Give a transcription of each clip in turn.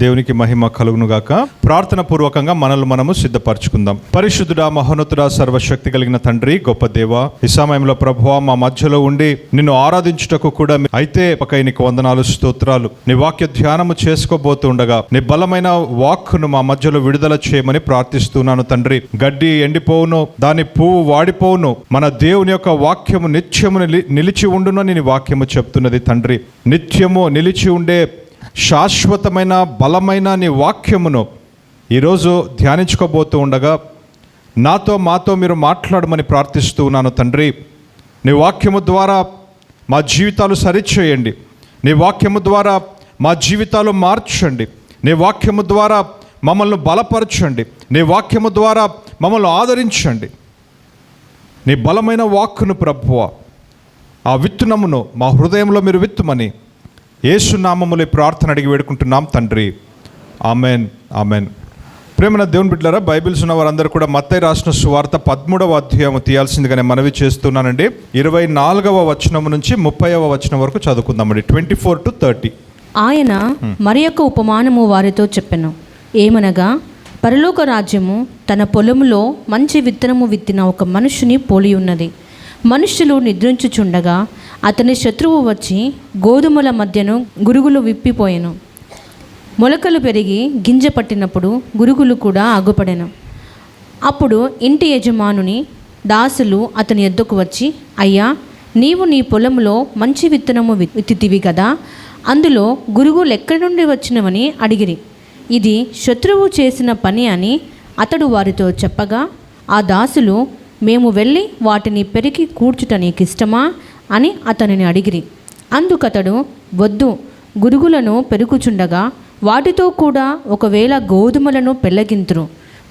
దేవునికి మహిమ కలుగునుగాక. ప్రార్థన పూర్వకంగా మనల్ని మనము సిద్ధపరచుకుందాం. పరిశుద్ధుడా, మహోన్నతుడా, సర్వశక్తి కలిగిన తండ్రి, గొప్ప దేవ, ఈ సమయంలో ప్రభువా మా మధ్యలో ఉండి నిన్ను ఆరాధించుటకు కూడా అయితే నీకు వందనాలు, స్తోత్రాలు. నీ వాక్య ధ్యానము చేసుకోబోతుండగా నీ బలమైన వాక్కును మా మధ్యలో విడుదల చేయమని ప్రార్థిస్తున్నాను తండ్రి. గడ్డి ఎండిపోవును, దాని పువ్వు వాడిపోవును, మన దేవుని యొక్క వాక్యము నిత్యము నిలిచి ఉండును అని నీ వాక్యము చెప్తున్నది తండ్రి. నిత్యము నిలిచి ఉండే శాశ్వతమైన బలమైన నీ వాక్యమును ఈరోజు ధ్యానించుకోబోతూ ఉండగా మాతో మీరు మాట్లాడమని ప్రార్థిస్తూ ఉన్నాను తండ్రి. నీ వాక్యము ద్వారా మా జీవితాలు సరిచేయండి. నీ వాక్యము ద్వారా మా జీవితాలు మార్చండి. నీ వాక్యము ద్వారా మమ్మల్ని బలపరచండి. నీ వాక్యము ద్వారా మమ్మల్ని ఆదరించండి. నీ బలమైన వాక్కును ప్రభువా, ఆ విత్తనమును మా హృదయంలో మీరు విత్తుమని యేసు నామములో ప్రార్థన అడిగి వేడుకుంటున్నాం తండ్రి. Amen, amen. ప్రేమన దేవుని బిడ్డలారా, బైబిల్స్ ఉన్న వారందరూ కూడా మత్తయి రాసిన సువార్త 13వ అధ్యాయం తీయాల్సిందిగా నేను మనవి చేస్తున్నానండి. 24వ వచనం నుంచి 30వ వచనం వరకు చదువుకుందామండి. 24 to 30. ఆయన మరి యొక్క ఉపమానము వారితో చెప్పెను. ఏమనగా, పరలోక రాజ్యము తన పొలములో మంచి విత్తనము విత్తిన ఒక మనుషుని పోలి ఉన్నది. మనుష్యులు నిద్రించుచుండగా అతని శత్రువు వచ్చి గోధుమల మధ్యను గురుగులు విప్పిపోయెను. మొలకలు పెరిగి గింజ పట్టినప్పుడు గురుగులు కూడా అగ్గుపడెను. అప్పుడు ఇంటి యజమానుని దాసులు అతని యొద్దకు వచ్చి, అయ్యా, నీవు నీ పొలంలో మంచి విత్తనము విత్తితివి కదా, అందులో గురుగులు ఎక్కడి నుండి వచ్చినవని అడిగిరి. ఇది శత్రువు చేసిన పని అని అతడు వారితో చెప్పగా, ఆ దాసులు, మేము వెళ్ళి వాటిని పెరికి కూర్చుట నీకిష్టమా అని అతనిని అడిగిరి. అందుకతడు, వద్దు, గురుగులను పెరుగుచుండగా వాటితో కూడా ఒకవేళ గోధుమలను పెళ్ళగింతురు.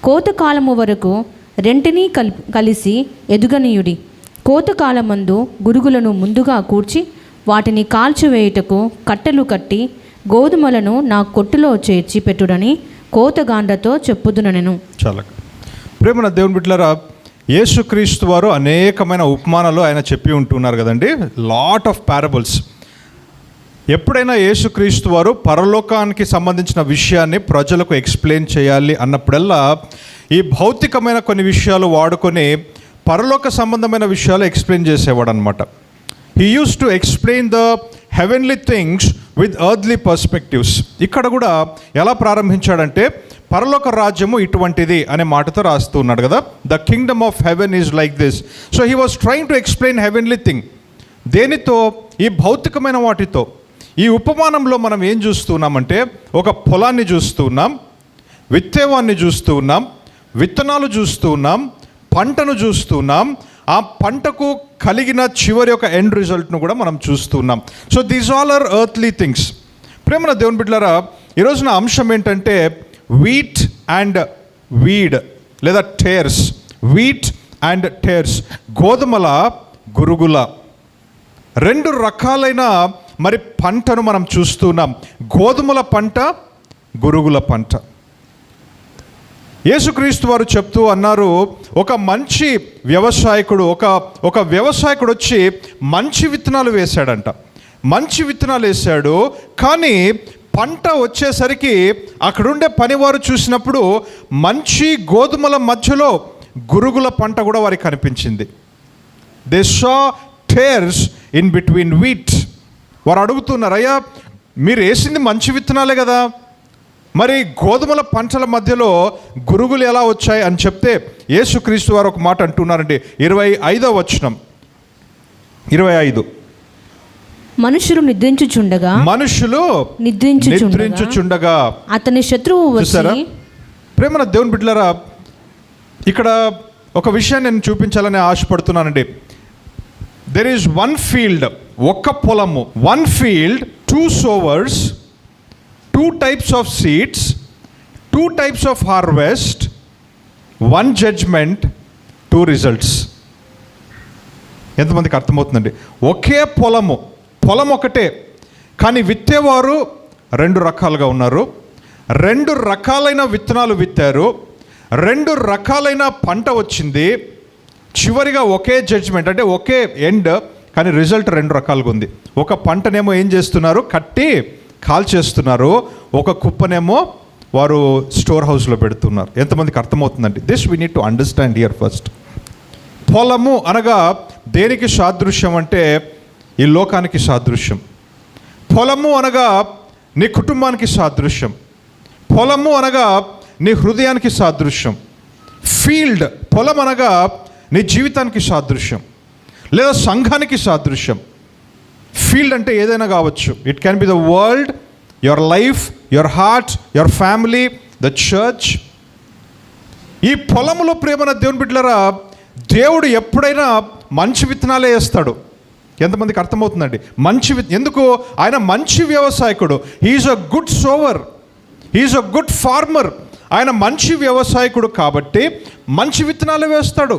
కోతకాలము వరకు రెంటినీ కలిసి ఎదుగనీయుడి. కోతకాలమందు గురుగులను ముందుగా కూర్చి వాటిని కాల్చివేయుటకు కట్టెలు కట్టి గోధుమలను నా కొట్టులో చేర్చి పెట్టుడని కోతగాండ్రతో చెప్పుదునెను. చాలా ప్రేమన దేవుని బిడ్డలారా, యేసుక్రీస్తు వారు అనేకమైన ఉపమానాలు ఆయన చెప్పి ఉంటున్నారు కదండి. Lot of parables. ఎప్పుడైనా యేసుక్రీస్తు వారు పరలోకానికి సంబంధించిన విషయాన్ని ప్రజలకు ఎక్స్ప్లెయిన్ చేయాలి అన్నప్పుడల్లా ఈ భౌతికమైన కొన్ని విషయాలు వాడుకొని పరలోక సంబంధమైన విషయాలు ఎక్స్ప్లెయిన్ చేసేవాడు అనమాట. He use to explain the heavenly things with earthly perspectives. ఇక్కడ కూడా ఎలా ప్రారంభించాడంటే, పరలోక రాజ్యము ఇటువంటిది అనే మాటతో రాస్తూ ఉన్నాడు కదా. The Kingdom of heaven is like this. So he was trying to explain heavenly thing. దేనితో? ఈ భౌతికమైన వాటితో. ఈ ఉపమానంలో మనం ఏం చూస్తున్నామంటే, ఒక పొలాన్ని చూస్తూ ఉన్నాం, విత్తేవాన్ని చూస్తూ ఉన్నాం, విత్తనాలు చూస్తూ ఉన్నాం, పంటను చూస్తూ ఉన్నాం, ఆ పంటకు కలిగిన చివరి యొక్క ఎండ్ రిజల్ట్ను కూడా మనం చూస్తున్నాం. So these all are earthly things. ప్రేమన దేవుని బిడ్డలారా, ఈరోజున అంశం ఏంటంటే వీట్ అండ్ వీడ్ లేదా టేర్స్. వీట్ అండ్ టేర్స్, గోధుమల, గురుగుల, రెండు రకాలైన మరి పంటను మనం చూస్తున్నాం. గోధుమల పంట, గురుగుల పంట. యేసుక్రీస్తు వారు చెప్తూ అన్నారు, ఒక మంచి వ్యవసాయకుడు ఒక వ్యవసాయకుడు వచ్చి మంచి విత్తనాలు వేశాడంట. మంచి విత్తనాలు వేశాడు, కానీ పంట వచ్చేసరికి అక్కడుండే పనివారు చూసినప్పుడు మంచి గోధుమల మధ్యలో గురుగుల పంట కూడా వారికి కనిపించింది. They saw tears in between wheat. వారు అడుగుతున్నారు, అయ్యా, మీరు వేసింది మంచి విత్తనాలే కదా, మరి గోధుమల పంటల మధ్యలో గురుగులు ఎలా వచ్చాయి అని చెప్తే యేసుక్రీస్తు వారు ఒక మాట అంటున్నారండి. 25వ వచనం, 25. మనుషులు నిద్రించుచుండగా అతని శత్రువు వచ్చి. ప్రేమన దేవుని బిడ్డలారా, ఇక్కడ ఒక విషయాన్ని నేను చూపించాలని ఆశపడుతున్నానండి. దెర్ ఈజ్ వన్ ఫీల్డ్, ఒక్క పొలము, one field, 2 sowers, 2 types of seeds, 2 types of harvest, 1 judgment, 2 results. ఎంతమందికి అర్థమవుతుందండి? ఒకే పొలం ఒకటే, కానీ విత్తేవారు 2 రకాలుగా ఉన్నారు. 2 రకాలైన విత్తనాలు విత్తారు, 2 రకాలైన పంట వచ్చింది. చివరిగా ఒకే జడ్జ్మెంట్, అంటే ఒకే ఎండ్, కానీ రిజల్ట్ 2 రకాలుగా ఉంది. ఒక పంటనేమో ఏం చేస్తున్నారు? కట్టి కాల్చేస్తున్నారు. ఒక కుప్పనేమో వారు స్టోర్ హౌస్లో పెడుతున్నారు. ఎంతమందికి అర్థమవుతుందండి? This we need to understand here first. పొలము అనగా దేనికి సాదృశ్యం అంటే ఈ లోకానికి సాదృశ్యం. పొలము అనగా నీ కుటుంబానికి సాదృశ్యం. పొలము అనగా నీ హృదయానికి సాదృశ్యం. ఫీల్డ్, పొలం అనగా నీ జీవితానికి సాదృశ్యం లేదా సంఘానికి సాదృశ్యం. ఫీల్డ్ అంటే ఏదైనా కావచ్చు. It can be the world, your life, your heart, your family, the church. ఈ పొలములో ప్రేమన దేవుని బిడ్డలారా, దేవుడు ఎప్పుడైనా మంచి విత్తనాలే వేస్తాడు. ఎంతమందికి అర్థమవుతుందండి? ఎందుకు? ఆయన మంచి వ్యవసాయకుడు. He is a good sower, he is a good farmer. ఆయన మంచి వ్యవసాయకుడు కాబట్టి మంచి విత్తనాలు వేస్తాడు.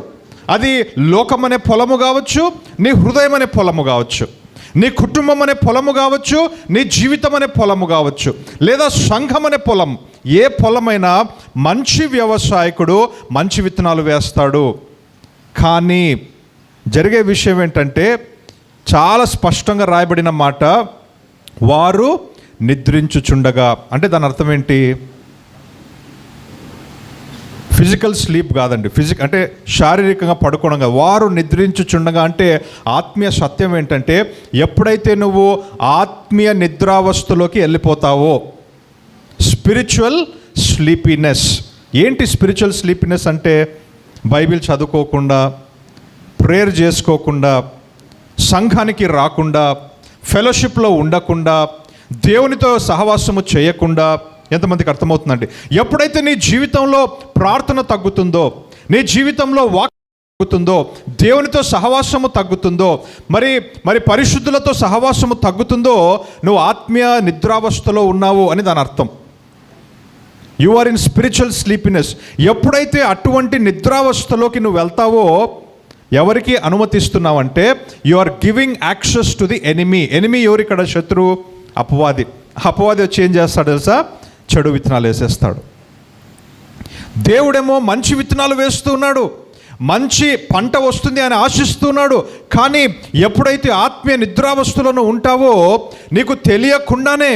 అది లోకం అనే పొలము కావచ్చు, నీ హృదయం అనే పొలము కావచ్చు, నీ కుటుంబం అనే పొలము కావచ్చు, నీ జీవితం అనే పొలము కావచ్చు, లేదా సంఘం అనే పొలం. ఏ పొలమైనా మంచి వ్యవసాయకుడు మంచి విత్తనాలు వేస్తాడు. కానీ జరిగే విషయం ఏంటంటే, చాలా స్పష్టంగా రాయబడిన మాట, వారు నిద్రించుచుండగా. అంటే దాని అర్థం ఏంటి? ఫిజికల్ స్లీప్ కాదండి. అంటే శారీరకంగా పడుకోవడం కాదు. వారు నిద్రించుచుండగా అంటే ఆత్మీయ సత్యం ఏంటంటే, ఎప్పుడైతే నువ్వు ఆత్మీయ నిద్రావస్థలోకి వెళ్ళిపోతావో, స్పిరిచువల్ స్లీపీనెస్. ఏంటి స్పిరిచువల్ స్లీపీనెస్ అంటే? బైబిల్ చదువుకోకుండా, ప్రేయర్ చేసుకోకుండా, సంఘానికి రాకుండా, ఫెలోషిప్లో ఉండకుండా, దేవునితో సహవాసము చేయకుండా. ఎంతమందికి అర్థమవుతుందండి? ఎప్పుడైతే నీ జీవితంలో ప్రార్థన తగ్గుతుందో, నీ జీవితంలో వాక్యం తగ్గుతుందో, దేవునితో సహవాసము తగ్గుతుందో, మరి పరిశుద్ధులతో సహవాసము తగ్గుతుందో, నువ్వు ఆత్మీయ నిద్రావస్థలో ఉన్నావు అని దాని అర్థం. You are in spiritual sleepiness. ఎప్పుడైతే అటువంటి నిద్రావస్థలోకి నువ్వు వెళ్తావో, ఎవరికి అనుమతిస్తున్నావంటే you are giving access to the enemy. Enemy ఎవరు ఇక్కడ? శత్రువు, అపవాది. అపవాది వచ్చి ఏం చేస్తాడు తెలుసా? చెడు విత్తనాలు వేసేస్తాడు. దేవుడేమో మంచి విత్తనాలు వేస్తూ ఉన్నాడు, మంచి పంట వస్తుంది అని ఆశిస్తున్నాడు. కానీ ఎప్పుడైతే ఆత్మీయ నిద్రావస్థలో ఉంటావో, నీకు తెలియకుండానే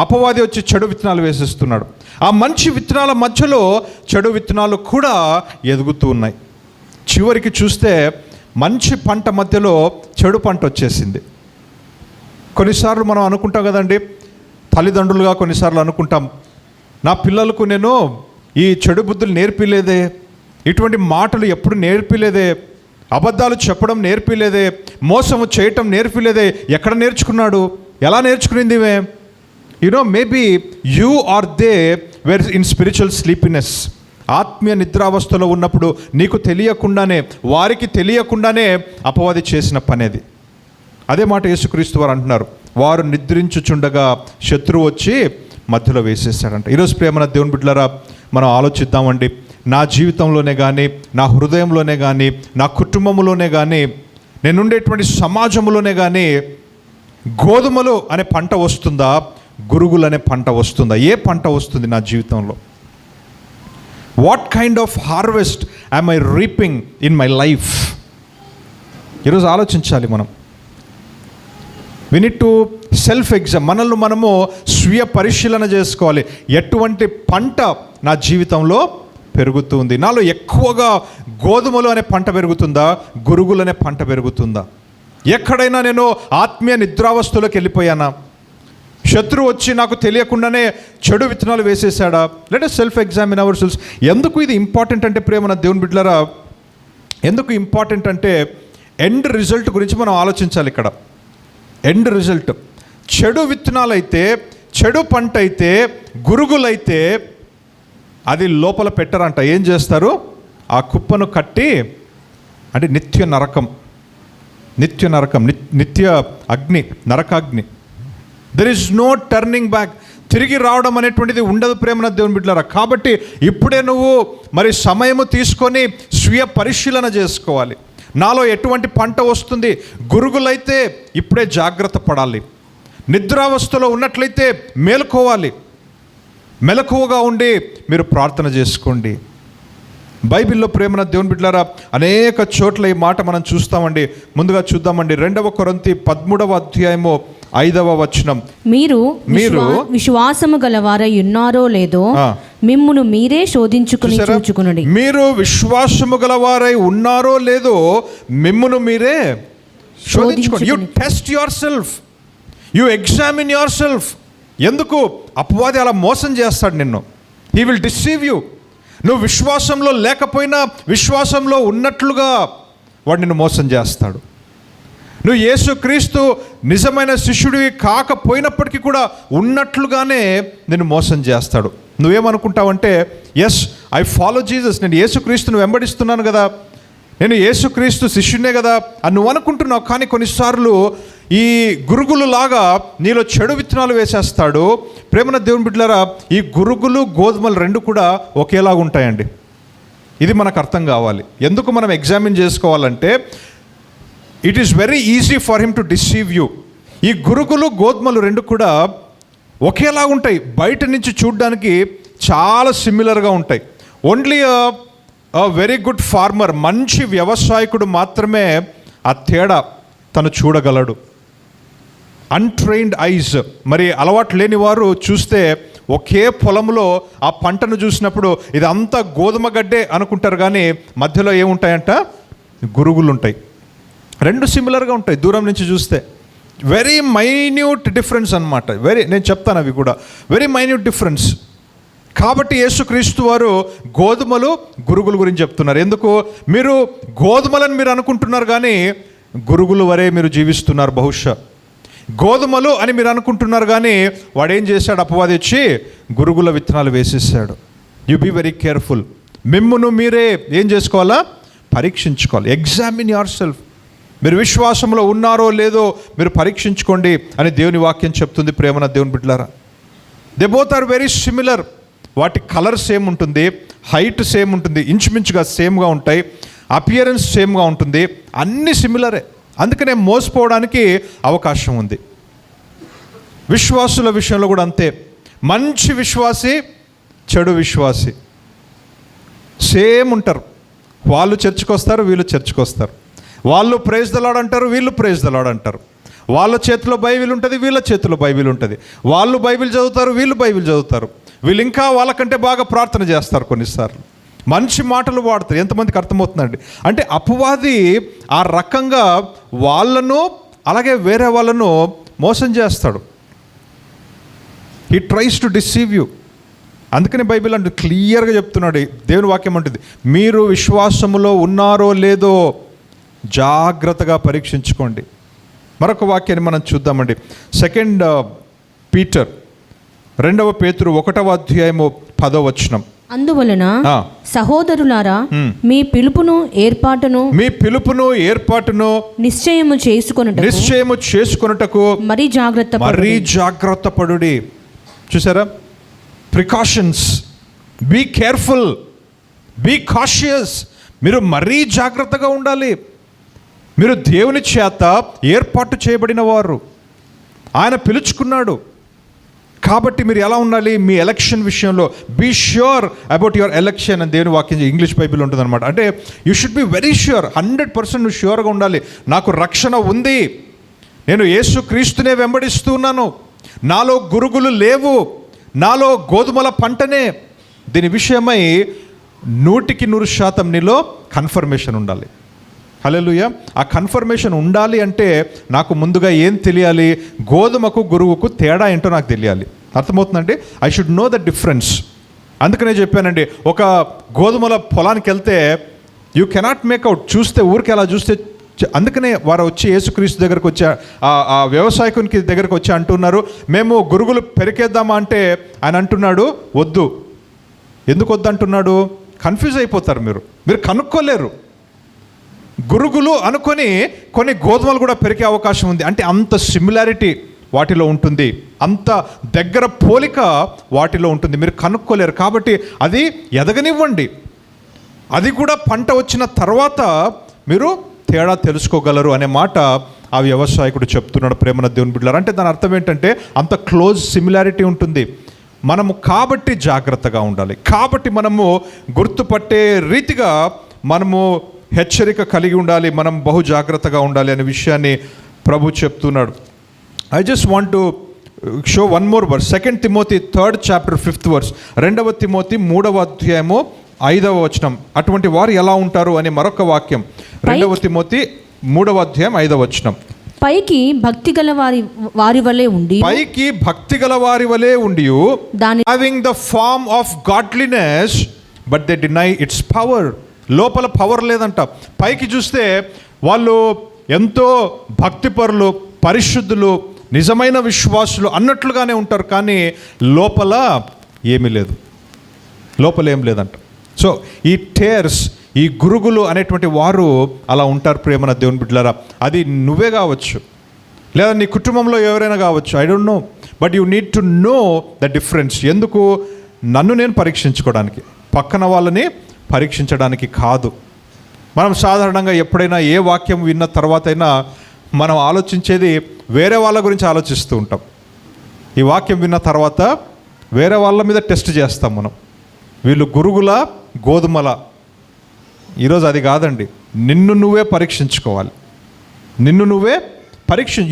అపవాది వచ్చి చెడు విత్తనాలు వేసేస్తున్నాడు. ఆ మంచి విత్తనాల మధ్యలో చెడు విత్తనాలు కూడా ఎదుగుతూ ఉన్నాయి. చివరికి చూస్తే మంచి పంట మధ్యలో చెడు పంట వచ్చేసింది. కొన్నిసార్లు మనం అనుకుంటాం కదండి, తల్లిదండ్రులుగా కొన్నిసార్లు అనుకుంటాం, నా పిల్లలకు నేను ఈ చెడు బుద్ధులు నేర్పిలేదే, ఇటువంటి మాటలు ఎప్పుడు నేర్పిలేదే, అబద్ధాలు చెప్పడం నేర్పిలేదే, మోసము చేయటం నేర్పిలేదే. ఎక్కడ నేర్చుకున్నాడు? ఎలా నేర్చుకునింది? Maybe you are they were in spiritual sleepiness. ఆత్మీయ నిద్రావస్థలో ఉన్నప్పుడు నీకు తెలియకుండానే, వారికి తెలియకుండానే అపవాది చేసిన పనేది. అదే మాట యేసుక్రీస్తు వారు అంటున్నారు, వారు నిద్రించుచుండగా శత్రువు వచ్చి మధ్యలో వేసేసాడంట. ఈరోజు ప్రియమైన దేవుని బిడ్డలారా, మనం ఆలోచిద్దామండి. నా జీవితంలోనే కానీ, నా హృదయంలోనే కానీ, నా కుటుంబంలోనే కానీ, నేనుండేటువంటి సమాజంలోనే కానీ గోధుమలు అనే పంట వస్తుందా, గురుగులు అనే పంట వస్తుందా? ఏ పంట వస్తుంది నా జీవితంలో? What kind of harvest am I reaping in my life? ఈరోజు ఆలోచించాలి మనం. We need to self exam. మనల్ని మనము స్వీయ పరిశీలన చేసుకోవాలి. ఎటువంటి పంట నా జీవితంలో పెరుగుతుంది? నాలో ఎక్కువగా గోధుమలు అనే పంట పెరుగుతుందా, గురుగులు అనే పంట పెరుగుతుందా? ఎక్కడైనా నేను ఆత్మీయ నిద్రావస్థలోకి వెళ్ళిపోయానా? శత్రువు వచ్చి నాకు తెలియకుండానే చెడు విత్తనాలు వేసేసాడా? Let us self examine our selves. ఎందుకు ఇది ఇంపార్టెంట్ అంటే ప్రేమన దేవుని బిడ్డలారా, ఎందుకు ఇంపార్టెంట్ అంటే ఎండ్ రిజల్ట్ గురించి మనం ఆలోచించాలి ఇక్కడ. ఎండ్ రిజల్ట్ చెడు విత్తనాలు అయితే, చెడు పంట అయితే, గురుగులైతే అది లోపల పెట్టరంట. ఏం చేస్తారు? ఆ కుప్పను కట్టి, అంటే నిత్య నరకం, నిత్య అగ్ని, నరకాగ్ని. There is no turning back. తిరిగి రావడం అనేటువంటిది ఉండదు ప్రేమన దేవుని బిడ్డలారా. కాబట్టి ఇప్పుడే నువ్వు సమయము తీసుకొని స్వీయ పరిశీలన చేసుకోవాలి. నాలో ఎటువంటి పంట వస్తుంది? గురుగులైతే ఇప్పుడే జాగ్రత్త పడాలి. నిద్రావస్థలో ఉన్నట్లయితే మేలుకోవాలి. మెలకువగా ఉండి మీరు ప్రార్థన చేసుకోండి. బైబిల్లో ప్రేమన దేవుని బిడ్డలారా అనేక చోట్ల ఈ మాట మనం చూస్తామండి. ముందుగా చూద్దామండి 2 కొరింథీ 13వ అధ్యాయము 5వ వచనం. మీరు విశ్వాసము గలవారై ఉన్నారో లేదో మిమ్మును మీరే శోధించుకుని చూచుకొనుడి. మీరు విశ్వాసము గలవారై ఉన్నారో లేదో మిమ్మును మీరే శోధించుకోండి. You test your self, you examine your self. ఎందుకు? అపవాది అలా మోసం చేస్తాడు నిన్ను. He will deceive you. నువ్వు విశ్వాసంలో లేకపోయినా విశ్వాసంలో ఉన్నట్లుగా వాడు నిన్ను మోసం చేస్తాడు. నువ్వు యేసుక్రీస్తు నిజమైన శిష్యుడివి కాకపోయినప్పటికీ కూడా ఉన్నట్లుగానే నిన్ను మోసం చేస్తాడు. నువ్వేమనుకుంటావంటే, ఎస్ ఐ ఫాలో జీసస్, నేను యేసుక్రీస్తును వెంబడిస్తున్నాను కదా, నేను యేసుక్రీస్తు శిష్యునే కదా అని నువ్వు అనుకుంటున్నావు. కానీ కొన్నిసార్లు ఈ గురుగులు లాగా నీలో చెడు విత్తనాలు వేసేస్తాడు. ప్రేమన దేవుని బిడ్డలారా, ఈ గురుగులు గోధుమలు రెండు కూడా ఒకేలాగా ఉంటాయండి. ఇది మనకు అర్థం కావాలి. ఎందుకు మనం ఎగ్జామిన్ చేసుకోవాలంటే, it is very easy for him to deceive you. ఈ గురుగులు గోధుమలు రెండు కూడా ఒకేలా ఉంటాయి. బయట నుంచి చూడడానికి చాలా సిమిలర్గా ఉంటాయి. ఓన్లీ వెరీ గుడ్ ఫార్మర్, మంచి వ్యవసాయకుడు మాత్రమే ఆ తేడా తను చూడగలడు. అన్ట్రైన్డ్ ఐస్, మరి అలవాటు లేని వారు చూస్తే ఒకే పొలంలో ఆ పంటను చూసినప్పుడు ఇదంతా గోధుమ గడ్డే అనుకుంటారు, కానీ మధ్యలో ఏముంటాయంట? గురుగులు ఉంటాయి. రెండు సిమిలర్గా ఉంటాయి దూరం నుంచి చూస్తే. వెరీ మైన్యూట్ డిఫరెన్స్ అన్నమాట. నేను చెప్తాను అవి కూడా వెరీ మైన్యూట్ డిఫరెన్స్. కాబట్టి యేసుక్రీస్తు వారు గోధుమలు గురుగుల గురించి చెప్తున్నారు. ఎందుకు? మీరు గోధుమలను మీరు అనుకుంటున్నారు, కానీ గురుగుల వరే మీరు జీవిస్తున్నారు. బహుశా గోధుమలు అని మీరు అనుకుంటున్నారు, కానీ వాడు ఏం చేశాడు? అపవాది వచ్చి గురుగుల విత్తనాలు వేసేసాడు. You be very careful. మిమ్మును మీరే ఏం చేసుకోవాలా? పరీక్షించుకోవాలి. Examine your self. మీరు విశ్వాసంలో ఉన్నారో లేదో మీరు పరీక్షించుకోండి అని దేవుని వాక్యం చెప్తుంది. ప్రేమన దేవుని బిడ్డలారా, they both are very similar. వాటి కలర్ సేమ్ ఉంటుంది, హైట్ సేమ్ ఉంటుంది, ఇంచుమించుగా సేమ్గా ఉంటాయి, అపియరెన్స్ సేమ్గా ఉంటుంది, అన్నీ సిమిలరే. అందుకనే మోసపోవడానికి అవకాశం ఉంది. విశ్వాసుల విషయంలో కూడా అంతే. మంచి విశ్వాసి, చెడు విశ్వాసి సేమ్ ఉంటారు. వాళ్ళు చర్చికి వస్తారు, వీళ్ళు చర్చికి వస్తారు. వాళ్ళు ప్రైజ్ ద లార్డ్ అంటారు, వీళ్ళు ప్రైజ్ ద లార్డ్ అంటారు. వాళ్ళ చేతిలో బైబిల్ ఉంటుంది, వీళ్ళ చేతిలో బైబిల్ ఉంటుంది. వాళ్ళు బైబిల్ చదువుతారు, వీళ్ళు బైబిల్ చదువుతారు. వీళ్ళు ఇంకా వాళ్ళకంటే బాగా ప్రార్థన చేస్తారు. కొన్నిసార్లు మంచి మాటలు వాడతారు. ఎంతమందికి అర్థమవుతుందండి? అంటే అపవాది ఆ రకంగా వాళ్ళను అలాగే వేరే వాళ్ళను మోసం చేస్తాడు. He tries to deceive you. అందుకని బైబిల్ అంటే క్లియర్గా చెప్తున్నాడు. దేవుని వాక్యం అంటుంది, మీరు విశ్వాసములో ఉన్నారో లేదో జాగ్రత్తగా పరీక్షించుకోండి. మరొక వాక్యాన్ని మనం చూద్దామండి. 2 పీటర్ 2వ పేతురు 1వ అధ్యాయము 10వ వచనం. అందువలన సహోదరులారా, మీ పిలుపును ఏర్పాటును నిశ్చయము చేసుకొనుటకు మరీ జాగ్రత్త పడుడి. చూసారా? Precautions. Be careful, be cautious. మీరు మరీ జాగ్రత్తగా ఉండాలి. మీరు దేవుని చేత ఏర్పాటు చేయబడిన వారు. ఆయన పిలుచుకున్నాడు. కాబట్టి మీరు ఎలా ఉండాలి? మీ ఎలక్షన్ విషయంలో be sure about your election అని దేవుని వాక్యం ఇంగ్లీష్ బైబిల్ ఉంటుంది అనమాట. అంటే you should be very sure, 100% నువ్వు ష్యూర్గా ఉండాలి. నాకు రక్షణ ఉంది, నేను యేసుక్రీస్తునే వెంబడిస్తున్నాను, నాలో గురుగులు లేవు, నాలో గోధుమల పంటనే. దీని విషయమై 100% నీలో కన్ఫర్మేషన్ ఉండాలి. హల్లెలూయా. ఆ కన్ఫర్మేషన్ ఉండాలి అంటే నాకు ముందుగా ఏం తెలియాలి? గోధుమకు గురువుకు తేడా ఏంటో నాకు తెలియాలి. అర్థమవుతుందండి? I should know the difference. అందుకనే చెప్పానండి, ఒక గోధుమల పొలానికి వెళ్తే యూ కెనాట్ మేక్అవుట్. చూస్తే ఊరికి అలా చూస్తే. అందుకనే వారు వచ్చి యేసుక్రీస్తు దగ్గరకు వచ్చి ఆ వ్యవసాయకునికి దగ్గరకు వచ్చి అంటున్నారు, మేము గురుగులు పెరికేద్దామా అంటే ఆయన అంటున్నాడు వద్దు. ఎందుకు వద్దు అంటున్నాడు? కన్ఫ్యూజ్ అయిపోతారు. మీరు కనుక్కోలేరు. గురుగులు అనుకొని కొన్ని గోధుమలు కూడా పెరిగే అవకాశం ఉంది. అంటే అంత సిమిలారిటీ వాటిలో ఉంటుంది, అంత దగ్గర పోలిక వాటిలో ఉంటుంది. మీరు కనుక్కోలేరు. కాబట్టి అది ఎదగనివ్వండి. అది కూడా పంట వచ్చిన తర్వాత మీరు తేడా తెలుసుకోగలరు అనే మాట ఆ వ్యవసాయకుడు చెప్తున్నాడు. ప్రేమన దేవుని బిడ్డలారా, అంటే దాని అర్థం ఏంటంటే అంత క్లోజ్ సిమిలారిటీ ఉంటుంది. మనము కాబట్టి జాగ్రత్తగా ఉండాలి, కాబట్టి మనము గుర్తుపట్టే రీతిగా మనము హెచ్చరిక కలిగి ఉండాలి, మనం బహు జాగ్రత్తగా ఉండాలి అనే విషయాన్ని ప్రభు చెప్తున్నాడు. I just want to show one more verse. 2 Timothy 3rd chapter 5th verse. 2 Timothy 3వ అధ్యాయము 5వ వచనం. అటువంటి వారు ఎలా ఉంటారు అని మరొక వాక్యం. 2 తిమోతి 3వ అధ్యాయం 5వ వచనం. పైకి భక్తి గల వారి వలె ఉండి, పైకి భక్తి గల వారి వలె ఉండి, దాని having the form of godliness but they deny its power. లోపల పవర్ లేదంట. పైకి చూస్తే వాళ్ళు ఎంతో భక్తిపరులు, పరిశుద్ధులు, నిజమైన విశ్వాసులు అన్నట్లుగానే ఉంటారు, కానీ లోపల ఏమీ లేదు, లోపల ఏం లేదంట. సో ఈ టేర్స్, ఈ గురుగులు అనేటువంటి వారు అలా ఉంటారు ప్రేమన దేవుని బిడ్డలారా. అది నువ్వే కావచ్చు, లేదా నీ కుటుంబంలో ఎవరైనా కావచ్చు, I don't know, but you need to know the difference. ఎందుకు? నన్ను నేను పరీక్షించుకోవడానికి, పక్కన వాళ్ళని పరీక్షించడానికి కాదు. మనం సాధారణంగా ఎప్పుడైనా ఏ వాక్యం విన్న తర్వాత అయినా మనం ఆలోచించేది వేరే వాళ్ళ గురించి ఆలోచిస్తూ ఉంటాం. ఈ వాక్యం విన్న తర్వాత వేరే వాళ్ళ మీద టెస్ట్ చేస్తాం మనం. వీళ్ళు గురుగుల, గోధుమల. ఈరోజు అది కాదండి, నిన్ను నువ్వే పరీక్షించుకోవాలి. నిన్ను నువ్వే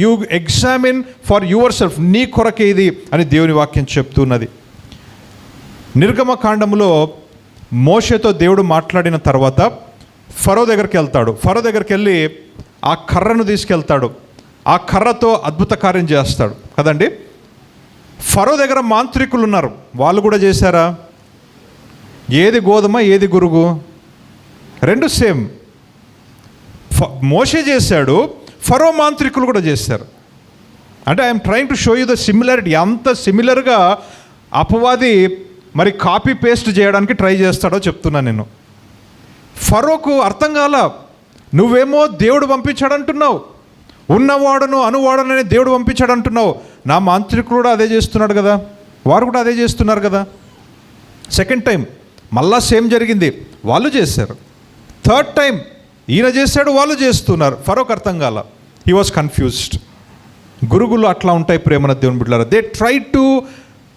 you examine for your self. నీ కొరకే ఇది అని దేవుని వాక్యం చెప్తున్నది. నిర్గమకాండములో మోషేతో దేవుడు మాట్లాడిన తర్వాత ఫరో దగ్గరికి వెళ్తాడు. ఫరో దగ్గరికి వెళ్ళి ఆ కర్రను తీసుకెళ్తాడు. ఆ కర్రతో అద్భుత కార్యం చేస్తాడు కదండి. ఫరో దగ్గర మాంత్రికులు ఉన్నారు, వాళ్ళు కూడా చేశారా? ఏది గోధుమ, ఏది గురుగు? రెండు సేమ్. మోషే చేశాడు, ఫరో మాంత్రికులు కూడా చేశారు. అంటే I'm trying to show you the similarity. అంత సిమిలర్గా అపవాది మరి కాపీ పేస్ట్ చేయడానికి ట్రై చేస్తాడో చెప్తున్నా నేను. ఫరోకు అర్థం కాల, నువ్వేమో దేవుడు పంపించాడంటున్నావు, ఉన్నవాడును అనువాడనని దేవుడు పంపించాడంటున్నావు, నా మాంత్రికుడు కూడా అదే చేస్తున్నాడు కదా, వారు కూడా అదే చేస్తున్నారు కదా. సెకండ్ టైం మళ్ళా సేమ్ జరిగింది, వాళ్ళు చేశారు. థర్డ్ టైం ఈయన చేశాడు, వాళ్ళు చేస్తున్నారు. ఫరోకు అర్థం కాల, హీ వాజ్ కన్ఫ్యూజ్డ్. గురుగులు అట్లా ఉంటాయి ప్రేమన దేవుని బిడ్డలారా. They try to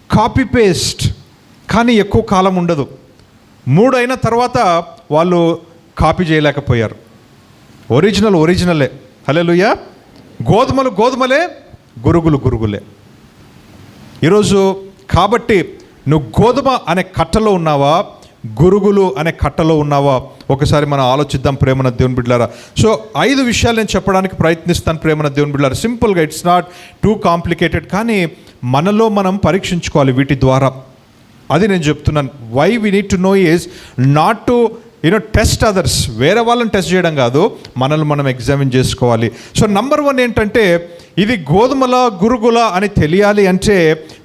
copy paste, కానీ ఎక్కువ కాలం ఉండదు. 3 అయిన తర్వాత వాళ్ళు కాపీ చేయలేకపోయారు. ఒరిజినలే. హల్లెలూయా. గోధుమలు గోధుమలే, గురుగులు గురుగులే. ఈరోజు కాబట్టి నువ్వు గోధుమ అనే కట్టలో ఉన్నావా, గురుగులు అనే కట్టలో ఉన్నావా? ఒకసారి మనం ఆలోచిద్దాం ప్రేమన దేవుని బిడ్డలారా. సో 5 విషయాలు నేను చెప్పడానికి ప్రయత్నిస్తాను ప్రేమన దేవుని బిడ్డలారా. సింపుల్గా, ఇట్స్ నాట్ టూ కాంప్లికేటెడ్, కానీ మనలో మనం పరీక్షించుకోవాలి వీటి ద్వారా. అది నేను చెప్తున్నాను. Why we need to know is not to test others. వేరే వాళ్ళని టెస్ట్ చేయడం కాదు, మనల్ని మనం ఎగ్జామిన్ చేసుకోవాలి. సో నంబర్ 1 ఏంటంటే, ఇది గోధుమల గురుగుల అని తెలియాలి అంటే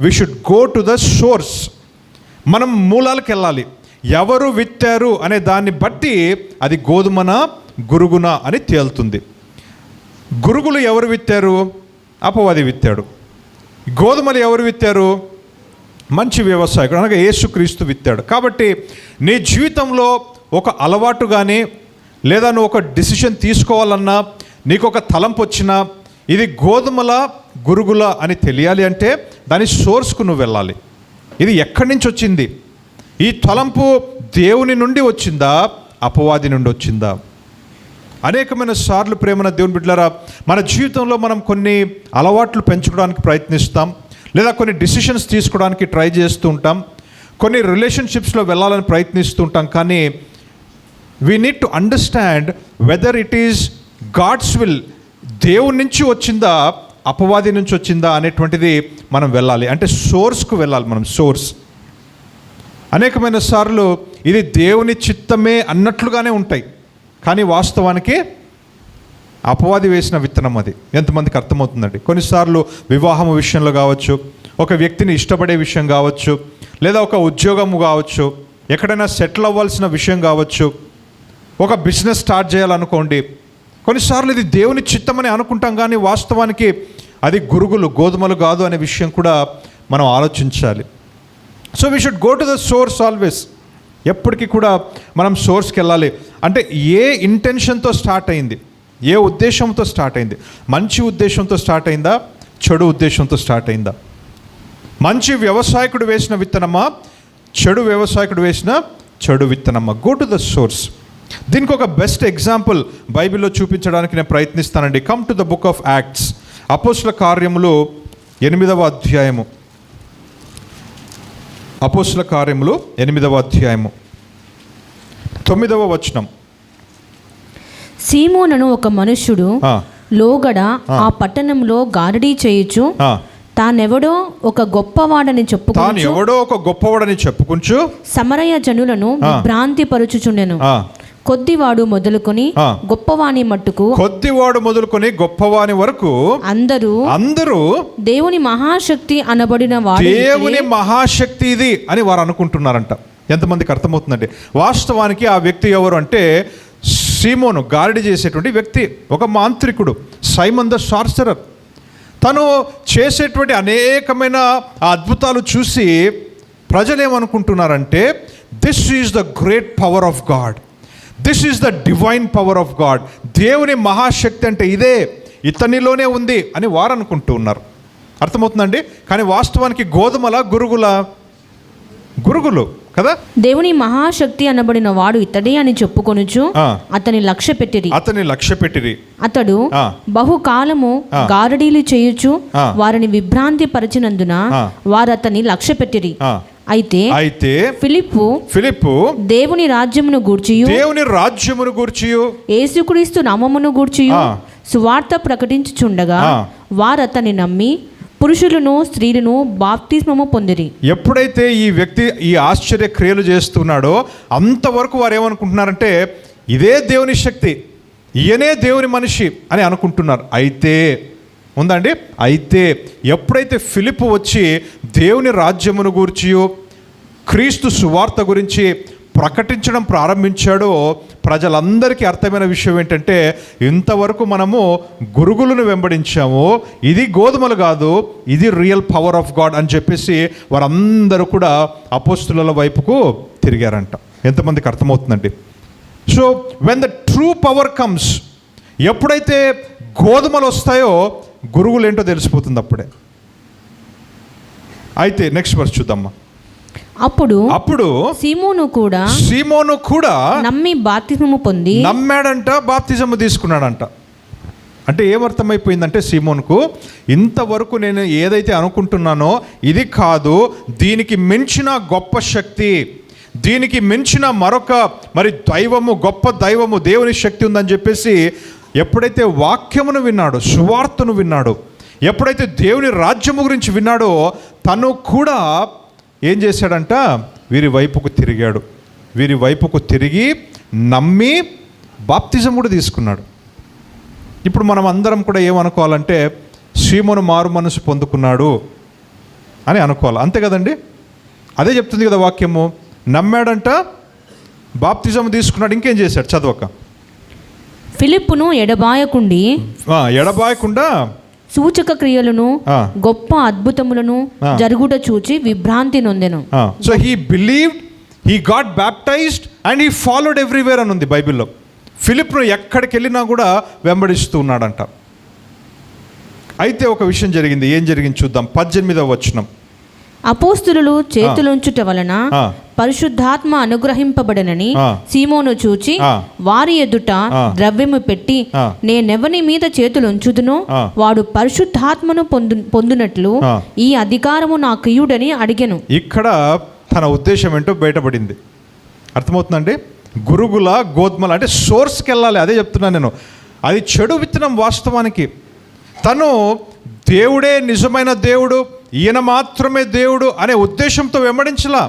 we should go to the source. మనం మూలాలకు వెళ్ళాలి. ఎవరు విత్తారు అనే దాన్ని బట్టి అది గోధుమన గురుగున అని తేలుతుంది. గురుగులు ఎవరు విత్తారు? అపవాది విత్తాడు. గోధుమలు ఎవరు విత్తారు? మంచి వ్యవసాయకుడు అనగా యేసుక్రీస్తు విత్తాడు. కాబట్టి నీ జీవితంలో ఒక అలవాటు కానీ, లేదా నువ్వు ఒక డిసిషన్ తీసుకోవాలన్నా, నీకు ఒక తలంపు వచ్చినా, ఇది గోధుమల గురుగుల అని తెలియాలి అంటే దాని సోర్స్కు నువ్వు వెళ్ళాలి. ఇది ఎక్కడి నుంచి వచ్చింది? ఈ తలంపు దేవుని నుండి వచ్చిందా, అపవాది నుండి వచ్చిందా? అనేకమైన సార్లు ప్రేమన దేవుని బిడ్డలారా, మన జీవితంలో మనం కొన్ని అలవాట్లు పెంచుకోవడానికి ప్రయత్నిస్తాం, లేదా కొన్ని డిసిషన్స్ తీసుకోవడానికి ట్రై చేస్తూ ఉంటాం, కొన్ని రిలేషన్షిప్స్లో వెళ్ళాలని ప్రయత్నిస్తూ ఉంటాం. కానీ we need to understand whether it is God's will, దేవుని నుంచి వచ్చిందా, అపవాది నుంచి వచ్చిందా అనేటువంటిది మనం వెళ్ళాలి. అంటే సోర్స్కు వెళ్ళాలి మనం. సోర్స్ అనేకమైన సార్లు ఇది దేవుని చిత్తమే అన్నట్లుగానే ఉంటాయి, కానీ వాస్తవానికి అపవాది వేసిన విత్తనం అది. ఎంతమందికి అర్థమవుతుందండి? కొన్నిసార్లు వివాహం విషయంలో కావచ్చు, ఒక వ్యక్తిని ఇష్టపడే విషయం కావచ్చు, లేదా ఒక ఉద్యోగము కావచ్చు, ఎక్కడైనా సెటిల్ అవ్వాల్సిన విషయం కావచ్చు, ఒక బిజినెస్ స్టార్ట్ చేయాలనుకోండి. కొన్నిసార్లు ఇది దేవుని చిత్తమని అనుకుంటాం, కానీ వాస్తవానికి అది గురుగులు, గోధుమలు కాదు అనే విషయం కూడా మనం ఆలోచించాలి. So we should go to the source always. ఎప్పటికీ కూడా మనం సోర్స్కి వెళ్ళాలి. అంటే ఏ ఇంటెన్షన్తో స్టార్ట్ అయింది, ఏ ఉద్దేశంతో స్టార్ట్ అయింది? మంచి ఉద్దేశంతో స్టార్ట్ అయిందా, చెడు ఉద్దేశంతో స్టార్ట్ అయిందా? మంచి వ్యవసాయకుడు వేసిన విత్తనమా, చెడు వ్యవసాయకుడు వేసిన చెడు విత్తనమా? Go to the source. దీనికి ఒక బెస్ట్ ఎగ్జాంపుల్ బైబిల్లో చూపించడానికి నేను ప్రయత్నిస్తానండి. Come to the book of Acts, అపోస్తుల కార్యములు 8వ అధ్యాయము. అపోస్తుల కార్యములు 8వ అధ్యాయము 9వ వచనం. సీమోనను ఒక మనుష్యుడు లోగడ ఆ పట్టణంలో గారడీ చేయుచు తానెవడో ఒక గొప్పవాడని చెప్పుకుంటూ సమరయ జనులను భ్రాంతి పరుచుచుండెను. కొద్దివాడు మొదలుకొని గొప్పవాని వరకు అందరూ దేవుని మహాశక్తి అనబడిన వాడు, దేవుని మహాశక్తి ఇది అని వారు అనుకుంటున్నారంట. ఎంతమందికి అర్థమవుతుందండి? వాస్తవానికి ఆ వ్యక్తి ఎవరు అంటే సీమోను, గారడి చేసేటువంటి వ్యక్తి, ఒక మాంత్రికుడు, సైమన్ ద సార్సరర్. తను చేసేటువంటి అనేకమైన అద్భుతాలు చూసి ప్రజలు ఏమనుకుంటున్నారంటే, this is the great power of God, this is the divine power of God. దేవుని మహాశక్తి అంటే ఇదే, ఇతనిలోనే ఉంది అని వారు అనుకుంటూ ఉన్నారు. అర్థమవుతుందండి? కానీ వాస్తవానికి గోధుమల గురుగులు కదా. దేవుని మహాశక్తి అనబడిన వాడు ఇతడే అని చెప్పుకొనుచు అతని లక్ష్య పెట్టిరి. అతడు బహుకాలము గారడీలు చేయుచు వారిని విభ్రాంతి పరిచినందున వారు అతని లక్ష్య పెట్టిరి. అయితే ఫిలిప్పు దేవుని రాజ్యమును గూర్చియు యేసుక్రీస్తు నామమును గూర్చియు సువార్త ప్రకటించుచుండగా వారు అతన్ని నమ్మి పురుషులను స్త్రీలను బాప్తిస్మము పొందిరి. ఎప్పుడైతే ఈ వ్యక్తి ఈ ఆశ్చర్య క్రియలు చేస్తున్నాడో అంతవరకు వారు ఏమనుకుంటున్నారంటే, ఇదే దేవుని శక్తి, ఈయనే దేవుని మనిషి అని అనుకుంటున్నారు. అయితే ఎప్పుడైతే ఫిలిప్పు వచ్చి దేవుని రాజ్యమును గూర్చి క్రీస్తు సువార్త గురించి ప్రకటించడం ప్రారంభించాడో ప్రజలందరికీ అర్థమైన విషయం ఏంటంటే, ఇంతవరకు మనము గురుగులను వెంబడించాము, ఇది గోధుమలు కాదు, ఇది రియల్ పవర్ ఆఫ్ గాడ్ అని చెప్పేసి వారందరూ కూడా అపోస్తుల వైపుకు తిరిగారంట. ఎంతమందికి అర్థమవుతుందండి? So when the true power comes, ఎప్పుడైతే గోధుమలు వస్తాయో గురుగులు ఏంటో తెలిసిపోతుంది అప్పుడే. అయితే నెక్స్ట్ వర్స్ చూద్దామా. అప్పుడు సీమోను కూడా నమ్మి బాప్తిజము పొంది నమ్మాడంట, బాప్తిజము తీసుకున్నాడంట. అంటే ఏమర్థమైపోయిందంటే సీమోనుకు, ఇంతవరకు నేను ఏదైతే అనుకుంటున్నానో ఇది కాదు, దీనికి మించిన గొప్ప శక్తి, దీనికి మించిన మరొక దైవము, గొప్ప దైవము, దేవుని శక్తి ఉందని చెప్పేసి ఎప్పుడైతే వాక్యమును విన్నాడో, సువార్తను విన్నాడో, ఎప్పుడైతే దేవుని రాజ్యము గురించి విన్నాడో, తను కూడా ఏం చేశాడంట, వీరి వైపుకు తిరిగి నమ్మి బాప్తిజం కూడా తీసుకున్నాడు. ఇప్పుడు మనం అందరం కూడా ఏమనుకోవాలంటే, సీమోను మారు మనసు పొందుకున్నాడు అని అనుకోవాలి, అంతే కదండి? అదే చెప్తుంది కదా వాక్యము. నమ్మాడంట, బాప్తిజం తీసుకున్నాడు, ఇంకేం చేశాడు? చదవక. ఫిలిప్పును ఎడబాయకుండా సూచక క్రియలను గొప్ప అద్భుతములను జరుగుట చూచి విభ్రాంతి నొందెను. So he believed, he got baptized and he followed everywhere అని ఉంది బైబిల్లో. ఫిలిప్ను ఎక్కడికి వెళ్ళినా కూడా వెంబడిస్తూ ఉన్నాడంట. అయితే ఒక విషయం జరిగింది. ఏం జరిగింది చూద్దాం. 18వ వచనం. అపోస్తులు చేతులుంచుట వలన పరిశుద్ధాత్మ అనుగ్రహింపబడనని సీమోను చూచి వారి ఎదుట ద్రవ్యము పెట్టి, నేనెవని మీద చేతులుంచుదునో వాడు పరిశుద్ధాత్మను పొందునట్లు ఈ అధికారము నాకు ఇయ్యుడని అడిగెను. ఇక్కడ తన ఉద్దేశం ఏంటో బయటపడింది. అర్థమవుతుందండి? గురుగుల గోధుమల అంటే సోర్స్కి వెళ్ళాలి. అదే చెప్తున్నాను నేను. అది చెడు విత్తనం. వాస్తవానికి తను దేవుడే నిజమైన దేవుడు, ఈయన మాత్రమే దేవుడు అనే ఉద్దేశంతో వెంబడించలా.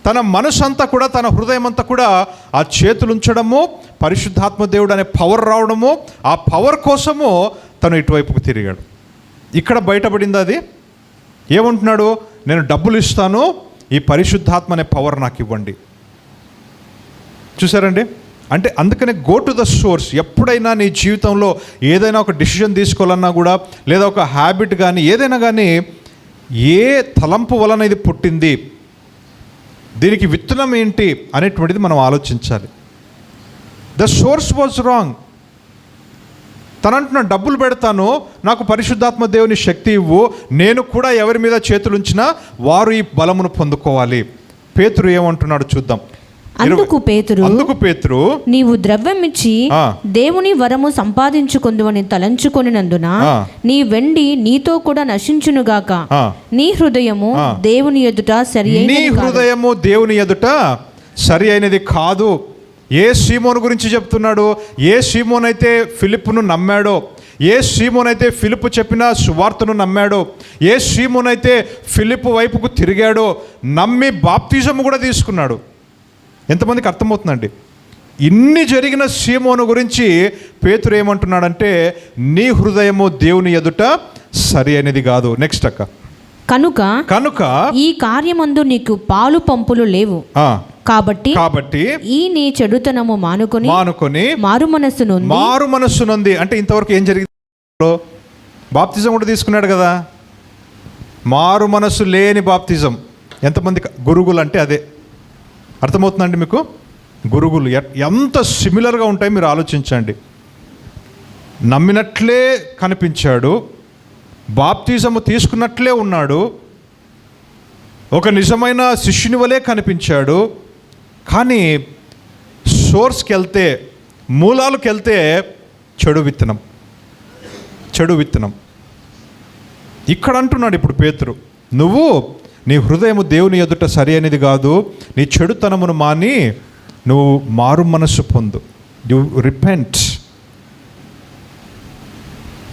తన మనసు అంతా కూడా, తన హృదయం అంతా కూడా ఆ చేతులు ఉంచడము, పరిశుద్ధాత్మ దేవుడు అనే పవర్ రావడము, ఆ పవర్ కోసము తను ఇటువైపుకు తిరిగాడు. ఇక్కడ బయటపడింది అది. ఏమంటున్నాడు? నేను డబ్బులు ఇస్తాను, ఈ పరిశుద్ధాత్మ అనే పవర్ నాకు ఇవ్వండి. చూసారండి? అంటే అందుకనే గో టు ద సోర్స్. ఎప్పుడైనా నీ జీవితంలో ఏదైనా ఒక డిసిషన్ తీసుకోవాలన్నా కూడా, లేదా ఒక హ్యాబిట్ కానీ ఏదైనా కానీ, ఏ తలంపు వలన ఇది పుట్టింది, దీనికి విత్తనం ఏంటి అనేటువంటిది మనం ఆలోచించాలి. The source was wrong. తను అంటున్నాడు, డబ్బులు పెడతాను, నాకు పరిశుద్ధాత్మ దేవుని శక్తి ఇవ్వు, నేను కూడా ఎవరి మీద చేతులు ఉంచినా వారు ఈ బలమును పొందుకోవాలి. పేతురు ఏమంటున్నాడు చూద్దాం. అందుకు పేతురు నీవు ద్రవ్యం ఇచ్చి దేవుని వరము సంపాదించుకొందువని తలంచుకొనినందున నీ వెండి నీతో కూడా నశించునుగాక. నీ హృదయము దేవుని ఎదుట సరి అయినది కాదు. ఏ సీమోను గురించి చెప్తున్నాడు? ఏ సీమోన్ అయితే ఫిలిప్పును నమ్మాడో, ఏ సీమోన్ అయితే ఫిలిప్పు చెప్పిన సువార్తను నమ్మాడో, ఏ సీమోన్ అయితే ఫిలిప్పు వైపుకు తిరిగాడో, నమ్మి బాప్తిజము కూడా తీసుకున్నాడు. ఎంతమందికి అర్థమవుతుందండి? ఇన్ని జరిగిన సీమోను గురించి పేతురు ఏమంటున్నాడంటే, నీ హృదయము దేవుని ఎదుట సరి అనేది కాదు. నెక్స్ట్ అక్క, కనుక ఈ కార్యమందు నీకు పాలు పంపులు లేవు, కాబట్టి ఈ నీ చెడుతనము మానుకొని మారు మనస్సునుంది. అంటే ఇంతవరకు ఏం జరిగింది? బాప్తిజం కూడా తీసుకున్నాడు కదా. మారు మనస్సు లేని బాప్తిజం. ఎంతమంది గురుగులు అంటే అదే. అర్థమవుతుందండి మీకు? గురుగులు ఎంత సిమిలర్గా ఉంటాయి మీరు ఆలోచించండి. నమ్మినట్లే కనిపించాడు, బాప్తిజము తీసుకున్నట్లే ఉన్నాడు, ఒక నిజమైన శిష్యుని వలె కనిపించాడు. కానీ సోర్స్కి వెళ్తే, మూలాలకు వెళ్తే చెడు విత్తనం. ఇక్కడ అంటున్నాడు ఇప్పుడు పేతురు, నువ్వు నీ హృదయము దేవుని ఎదుట సరి అనేది కాదు, నీ చెడుతనమును మాని నువ్వు మారు మనస్సు పొందు, యు రిపెంట్.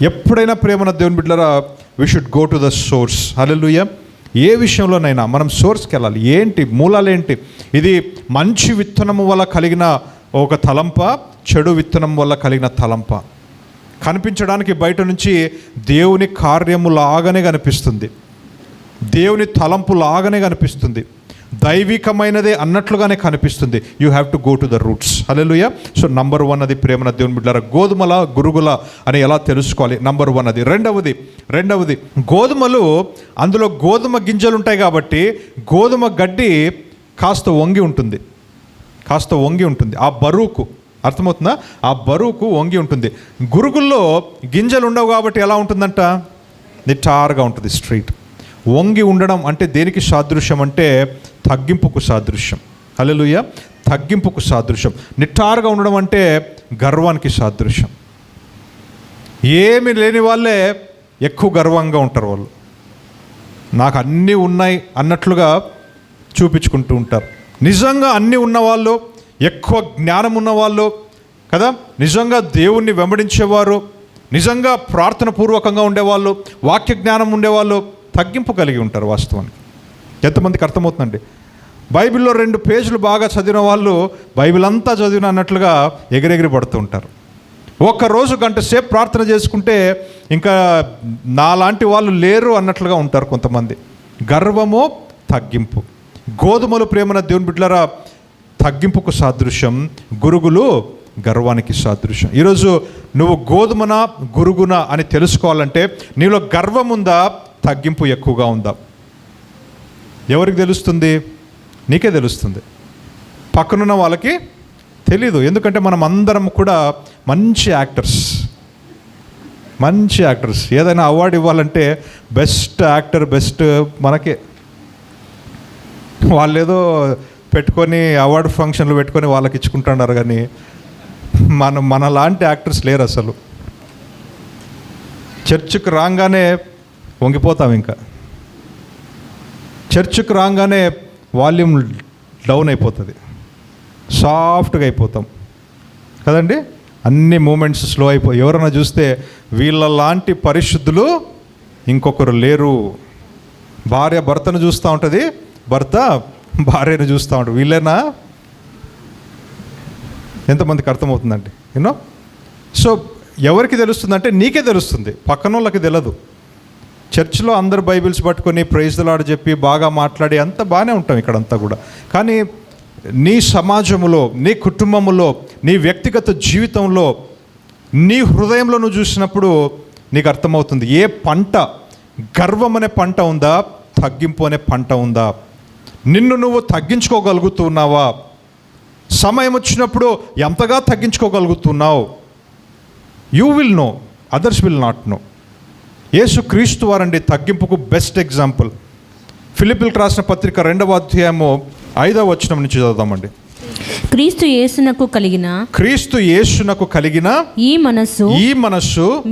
ఎప్పుడైనా ప్రేమన దేవుని బిడ్డలారా, we should go to the source. Hallelujah. ఏ విషయంలోనైనా మనం సోర్స్కి వెళ్ళాలి. ఏంటి మూలాలు ఏంటి? ఇది మంచి విత్తనము వల్ల కలిగిన ఒక తలంప, చెడు విత్తనం వల్ల కలిగిన తలంప. కనిపించడానికి బయట నుంచి దేవుని కార్యము లాగానే కనిపిస్తుంది, దేవుని తలంపు లాగానే కనిపిస్తుంది, దైవికమైనదే అన్నట్లుగానే కనిపిస్తుంది. You have to go to the roots. Hallelujah. So number 1 అది ప్రేమన దేవుని బిడ్డలారా, గోధుమల గురుగుల అని ఎలా తెలుసుకోవాలి? నంబర్ 1 అది. రెండవది గోధుమలు, అందులో గోధుమ గింజలు ఉంటాయి కాబట్టి గోధుమ గడ్డి కాస్త వంగి ఉంటుంది. ఆ బరువుకు, అర్థమవుతుందా? ఆ బరువుకు వంగి ఉంటుంది. గురుగుల్లో గింజలు ఉండవు కాబట్టి ఎలా ఉంటుందంట? నిటారుగా ఉంటుంది, స్ట్రైట్. వంగి ఉండడం అంటే దేనికి సాదృశ్యం అంటే తగ్గింపుకు సాదృశ్యం. హల్లెలూయా. తగ్గింపుకు సాదృశ్యం. నిటారుగా ఉండడం అంటే గర్వానికి సాదృశ్యం. ఏమి లేని వాళ్ళే ఎక్కువ గర్వంగా ఉంటారు. వాళ్ళు నాకు అన్నీ ఉన్నాయి అన్నట్లుగా చూపించుకుంటూ ఉంటారు. నిజంగా అన్నీ ఉన్నవాళ్ళు, ఎక్కువ జ్ఞానం ఉన్నవాళ్ళు కదా, నిజంగా దేవుణ్ణి వెంబడించేవారు, నిజంగా ప్రార్థన పూర్వకంగా ఉండేవాళ్ళు, వాక్య జ్ఞానం ఉండేవాళ్ళు తగ్గింపు కలిగి ఉంటారు. వాస్తవానికి ఎంతమందికి అర్థమవుతుందండి? బైబిల్లో 2 పేజీలు బాగా చదివిన వాళ్ళు బైబిల్ అంతా చదివిన అన్నట్లుగా ఎగిరెగిరి పడుతూ ఉంటారు. ఒక్కరోజు గంట సేపు ప్రార్థన చేసుకుంటే ఇంకా నాలాంటి వాళ్ళు లేరు అన్నట్లుగా ఉంటారు కొంతమంది. గర్వము, తగ్గింపు. గోధుమలు ప్రేమన దేవుని బిడ్డలారా తగ్గింపుకు సాదృశ్యం, గురుగులు గర్వానికి సాదృశ్యం. ఈరోజు నువ్వు గోధుమన గురుగున అని తెలుసుకోవాలంటే నీలో గర్వం ఉందా, తగ్గింపు ఎక్కువగా ఉందా? ఎవరికి తెలుస్తుంది? నీకే తెలుస్తుంది. పక్కనున్న వాళ్ళకి తెలీదు. ఎందుకంటే మనం అందరం కూడా మంచి యాక్టర్స్. ఏదైనా అవార్డు ఇవ్వాలంటే బెస్ట్ యాక్టర్, బెస్ట్ మనకే. వాళ్ళు ఏదో పెట్టుకొని అవార్డు ఫంక్షన్లు పెట్టుకొని వాళ్ళకి ఇచ్చుకుంటున్నారు, కానీ మనలాంటి యాక్టర్స్ లేరు అసలు. చర్చికి రాగానే వంగిపోతాం, ఇంకా చర్చికి రాగానే వాల్యూమ్ డౌన్ అయిపోతుంది, సాఫ్ట్గా అయిపోతాం కదండి. అన్ని మూమెంట్స్ స్లో అయిపోయి ఎవరైనా చూస్తే వీళ్ళలాంటి పరిశుద్ధులు ఇంకొకరు లేరు. భార్య భర్తను చూస్తూ ఉంటుంది, భర్త భార్యను చూస్తూ ఉంటుంది. వీళ్ళేనా? ఎంతమందికి అర్థమవుతుందండి? యూనో. సో ఎవరికి తెలుస్తుందంటే నీకే తెలుస్తుంది, పక్కన వాళ్ళకి తెలియదు. చర్చిలో అందరు బైబిల్స్ పట్టుకొని ప్రైజ్ ది లార్డ్ చెప్పి బాగా మాట్లాడి అంత బాగానే ఉంటాం ఇక్కడంతా కూడా. కానీ నీ సమాజంలో, నీ కుటుంబంలో, నీ వ్యక్తిగత జీవితంలో, నీ హృదయంలో నువ్వు చూసినప్పుడు నీకు అర్థమవుతుంది ఏ పంట, గర్వం అనే పంట ఉందా, తగ్గింపు అనే పంట ఉందా. నిన్ను నువ్వు తగ్గించుకోగలుగుతున్నావా? సమయం వచ్చినప్పుడు ఎంతగా తగ్గించుకోగలుగుతున్నావు? You will know, others will not know. యేసుక్రీస్తు వారండి తగ్గింపుకు బెస్ట్ ఎగ్జాంపుల్. ఫిలిప్పీయులకు రాసిన పత్రిక 2వ అధ్యాయము 5వ వచనం నుంచి చదువుదామండి. క్రీస్తు యేసునకు కలిగిన ఈ మనస్సు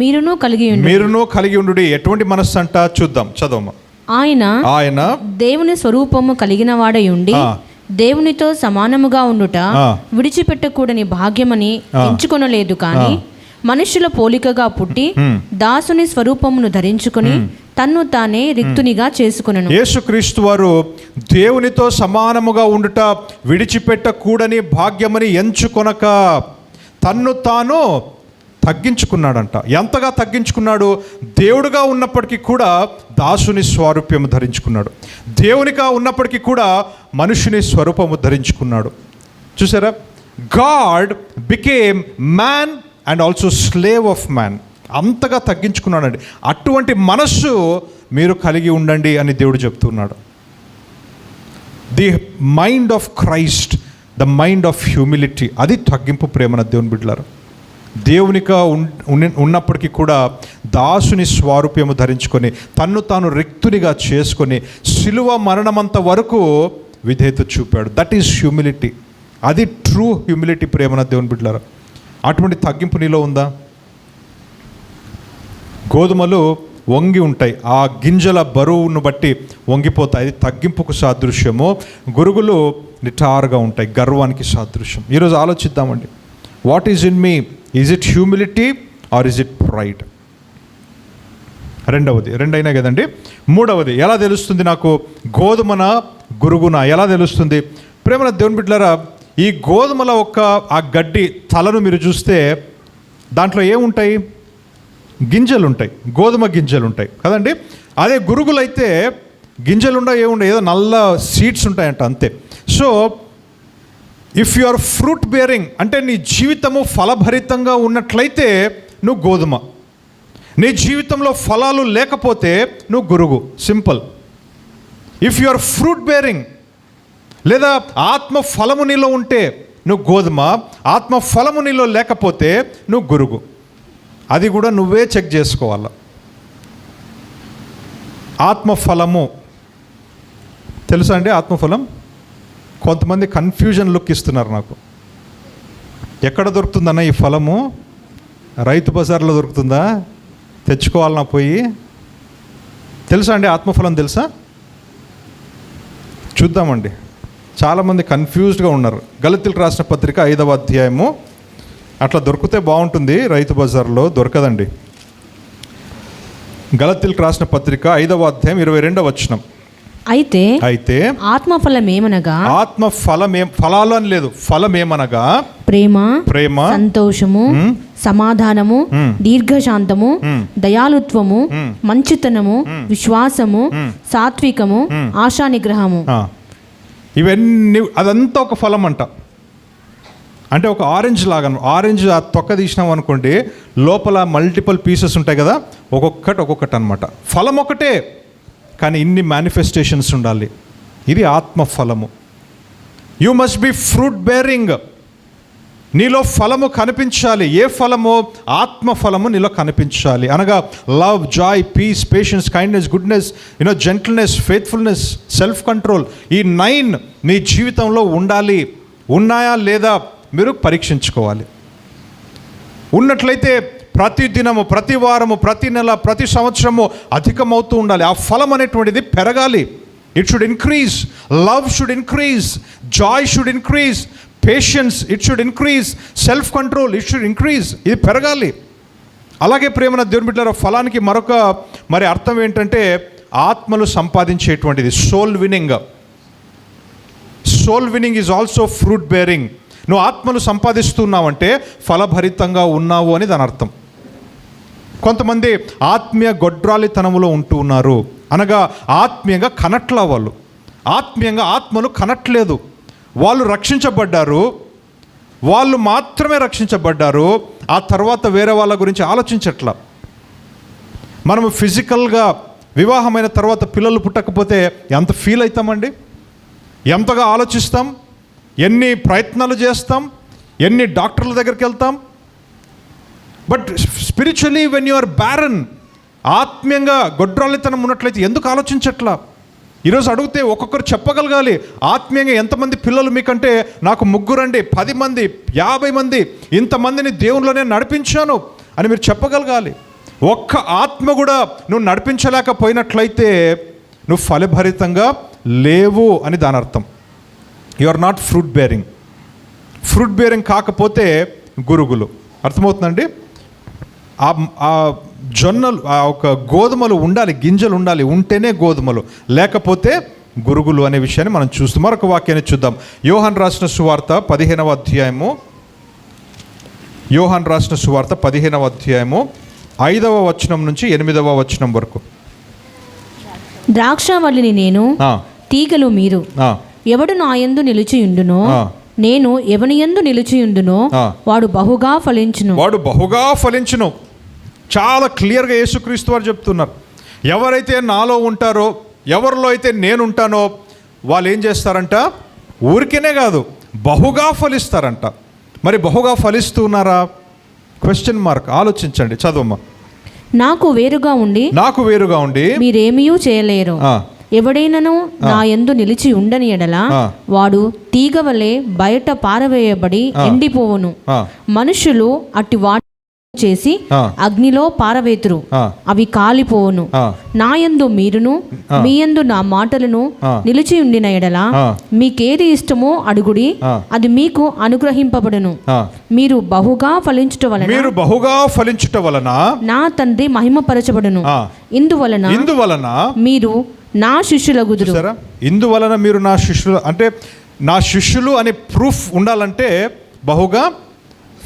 మీరును కలిగి ఉండు. ఎటువంటి మనస్సు అంట చూద్దాం, చదవమ్మా. ఆయన దేవుని స్వరూపము కలిగిన వాడై ఉండి దేవునితో సమానముగా ఉండుట విడిచిపెట్టకూడని భాగ్యమని ఎంచుకొనలేదు, కానీ మనుషుల పోలికగా పుట్టి దాసుని స్వరూపమును ధరించుకుని తన్ను తానే రిక్తునిగా చేసుకునెను. యేసుక్రీస్తు వారు దేవునితో సమానముగా ఉండుట విడిచిపెట్టకూడని భాగ్యమని ఎంచుకొనక తన్ను తాను తగ్గించుకున్నాడంట. ఎంతగా తగ్గించుకున్నాడు? దేవుడుగా ఉన్నప్పటికీ కూడా దాసుని స్వరూపము ధరించుకున్నాడు. దేవునిగా ఉన్నప్పటికీ కూడా మనుషుని స్వరూపము ధరించుకున్నాడు. చూసారా? God became man and also slave of man. అంతగా తగ్గించుకున్నాడండి. అటువంటి మనస్సు మీరు కలిగి ఉండండి అని దేవుడు చెప్తున్నాడు. The mind of Christ, the mind of humility, అది తగ్గింపు ప్రేమన దేవుని బిడ్డలారా. దేవునిగా ఉన్నప్పటికీ కూడా దాసుని స్వారూప్యము ధరించుకొని తన్ను తాను రిక్తునిగా చేసుకొని శిలువ మరణమంత వరకు విధేయత చూపాడు. That is humility. అది ట్రూ హ్యూమిలిటీ ప్రేమన దేవుని బిడ్డలారా. అటువంటి తగ్గింపు నీలో ఉందా? గోధుమలు వంగి ఉంటాయి, ఆ గింజల బరువును బట్టి వంగిపోతాయి. అది తగ్గింపుకు సాదృశ్యము. గురుగులు నిటారుగా ఉంటాయి, గర్వానికి సాదృశ్యం. ఈరోజు ఆలోచిద్దామండి. What is in me? Is it humility or is it pride? రెండైనా కదండి. మూడవది, ఎలా తెలుస్తుంది నాకు గోధుమన గురుగున? ఎలా తెలుస్తుంది? ప్రేమన దేవుని బిడ్డలారా, ఈ గోధుమల ఆ గడ్డి తలను మీరు చూస్తే దాంట్లో ఏముంటాయి? గింజలు ఉంటాయి, గోధుమ గింజలు ఉంటాయి కదండి. అదే గురుగులైతే గింజలు ఉండవు, ఏముండవు, ఏదో నల్ల సీడ్స్ ఉంటాయంట, అంతే. So if you are fruit bearing అంటే నీ జీవితము ఫలభరితంగా ఉన్నట్లయితే నువ్వు గోధుమ. నీ జీవితంలో ఫలాలు లేకపోతే నువ్వు గురుగు. Simple. If you are fruit bearing లేదా ఆత్మ ఫలము నీలో ఉంటే నువ్వు గోధుమ, ఆత్మ ఫలము నీలో లేకపోతే నువ్వు గురుగు. అది కూడా నువ్వే చెక్ చేసుకోవాలి. ఆత్మఫలము తెలుసా అండి? ఆత్మఫలం కొంతమంది కన్ఫ్యూజన్ లుక్ ఇస్తున్నారు నాకు. ఎక్కడ దొరుకుతుందన్న ఈ ఫలము? రైతు బజార్లో దొరుకుతుందా? తెచ్చుకోవాలన్నా పోయి? తెలుసా అండి ఆత్మఫలం? తెలుసా? చూద్దామండి. చాలామంది కన్ఫ్యూజ్డ్గా ఉన్నారు. గలతీయులకు రాసిన పత్రిక 5వ అధ్యాయము. అట్లా దొరికితే బాగుంటుంది, రైతు బజార్లో దొరకదండి. గలతీయులకు రాసిన పత్రిక 5వ అధ్యాయం 22వ వచనం. అయితే ఆత్మఫలమేమనగా, ఫలాలు అని లేదు, ఫలమేమనగా ప్రేమ, సంతోషము, సమాధానము, దీర్ఘశాంతము, దయాలుత్వము, మంచితనము, విశ్వాసము, సాత్వికము, ఆశా నిగ్రహము. ఇవన్నీ అదంతా ఒక ఫలం అంట. అంటే ఒక ఆరెంజ్ లాగా, ఆరెంజ్ ఆ తొక్క తీసినాం అనుకోండి, లోపల మల్టిపుల్ పీసెస్ ఉంటాయి కదా, ఒక్కొక్కటి అనమాట. ఫలం ఒకటే, కానీ ఇన్ని మేనిఫెస్టేషన్స్ ఉండాలి. ఇది ఆత్మ ఫలము. You must be fruit bearing. నీలో ఫలము కనిపించాలి. ఏ ఫలము? ఆత్మ ఫలము నీలో కనిపించాలి. అనగా love, joy, peace, patience, kindness, goodness, gentleness, faithfulness, self control. ఈ 9 నీ జీవితంలో ఉండాలి. ఉన్నాయా లేదా మీరు పరీక్షించుకోవాలి. ఉన్నట్లయితే ప్రతి దినము, ప్రతి వారము, ప్రతి నెల, ప్రతి సంవత్సరము అధికమవుతూ ఉండాలి. ఆ ఫలం అనేటువంటిది పెరగాలి. It should increase. Love should increase. Joy should increase. Patience it should increase. Self control it should increase. ఇది పెరగాలి. అలాగే ప్రేమన దేవుని బిడ్డలారా, ఫలానికి మరొక అర్థం ఏంటంటే ఆత్మలు సంపాదించేటువంటిది. Soul winning. Soul winning is also fruit bearing. నువ్వు ఆత్మలు సంపాదిస్తున్నావంటే ఫలభరితంగా ఉన్నావు అని దాని అర్థం. కొంతమంది ఆత్మీయ గొడ్రాలితనములో ఉంటూ ఉన్నారు. అనగా ఆత్మీయంగా కనట్లా, వాళ్ళు ఆత్మీయంగా ఆత్మలు కనట్లేదు. వాళ్ళు రక్షించబడ్డారు, వాళ్ళు మాత్రమే రక్షించబడ్డారు. ఆ తర్వాత వేరే వాళ్ళ గురించి ఆలోచించట్లా. మనము ఫిజికల్గా వివాహమైన తర్వాత పిల్లలు పుట్టకపోతే ఎంత ఫీల్ అవుతామండి? ఎంతగా ఆలోచిస్తాం, ఎన్ని ప్రయత్నాలు చేస్తాం, ఎన్ని డాక్టర్ల దగ్గరికి వెళ్తాం. But spiritually when you are barren, ఆత్మీయంగా గొడ్రాలితనం ఉన్నట్లయితే ఎందుకు ఆలోచించట్లా? ఈరోజు అడిగితే ఒక్కొక్కరు చెప్పగలగాలి, ఆత్మీయంగా ఎంతమంది పిల్లలు మీకంటే నాకు 3 అండి, 10 మంది, 50 మంది, ఇంతమందిని దేవునిలోనే నడిపించాను అని మీరు చెప్పగలగాలి. ఒక్క ఆత్మ కూడా నువ్వు నడిపించలేకపోయినట్లయితే నువ్వు ఫలభరితంగా లేవు అని దాని అర్థం. You are not fruit bearing. Fruit bearing కాకపోతే గురుగులు. అర్థమవుతుందండి? ఆ జొన్నలు, ఆ ఒక గోధుమలు ఉండాలి, గింజలు ఉండాలి, ఉంటేనే గోధుమలు, లేకపోతే గురుగులు అనే విషయాన్ని మనం చూస్తాం. మరొక వాక్యాన్ని చూద్దాం. యోహాను రాసిన సువార్త 15వ అధ్యాయము, యోహాను రాసిన సువార్త 15వ అధ్యాయము 5వ వచనం నుంచి 8వ వచనం వరకు. ద్రాక్షవల్లిని నేను, తీగలు మీరు. ఎవడు నా యందు నిలిచియుండునో, నేను ఎవని యందు నిలిచియుండునో వాడు బహుగా ఫలించును. వాడు బహుగా ఫలించును. చాలా క్లియర్గా యేసుక్రీస్తు వారు చెప్తున్నారు. ఎవరైతే నాలో ఉంటారో, ఎవరిలో అయితే నేను ఉంటానో వాళ్ళు ఏం చేస్తారంట? ఊరికేనే కాదు, బహుగా ఫలిస్తారంట. మరి బహుగా ఫలిస్తున్నారా? Question mark. ఆలోచించండి, చదవమ్మా. నాకు వేరుగా ఉండి మీరేమీ చేయలేరు. ఎవడైనను నా యందు నిలిచి ఉండని ఎడల వాడు తీగ వలె బయట పారవేయబడి ఎండిపోవును. మనుషులు అట్టి వాటి చేసి అగ్నిలో పారవేతురు, అవి కాలిపోవును. నా యందు మీరును మీ యందు నా మాటలను నిలిచి ఉండిన ఎడల మీకేది ఇష్టమో అడుగుడి, అది మీకు అనుగ్రహింపబడును. మీరు బహుగా ఫలించుట వలన నా తండ్రి మహిమపరచబడును. ఇందువలన మీరు నా శిష్యులగుదురు. ఇందువలన మీరు నా శిష్యులు, అంటే నా శిష్యులు అనే ప్రూఫ్ ఉండాలంటే బహుగా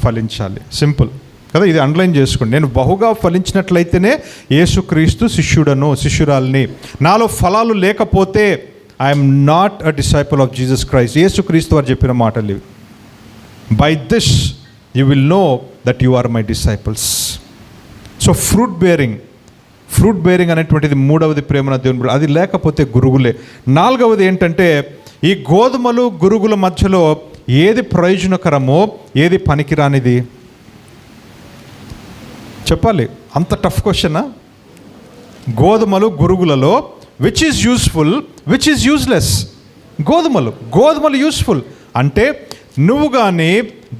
ఫలించాలి. సింపుల్ కదా, ఇది అండర్లైన్ చేసుకోండి. నేను బహుగా ఫలించినట్లయితేనే యేసుక్రీస్తు శిష్యురాల్ని. నాలో ఫలాలు లేకపోతే I'm not a disciple of Jesus Christ. యేసుక్రీస్తు వారు చెప్పిన మాటలు ఇవి. By this you will know that you are my disciples. So fruit bearing అనేటువంటిది 3వది ప్రేమన దేవుని. అది లేకపోతే గురుగులే. 4వది ఏంటంటే, ఈ గోధుమలు గురుగుల మధ్యలో ఏది ప్రయోజనకరమో ఏది పనికిరానిది చెప్పాలి. అంత టఫ్ క్వశ్చనా? గోధుమలు గురుగులలో which is useful, which is useless? గోధుమలు యూస్ఫుల్ అంటే నువ్వు కానీ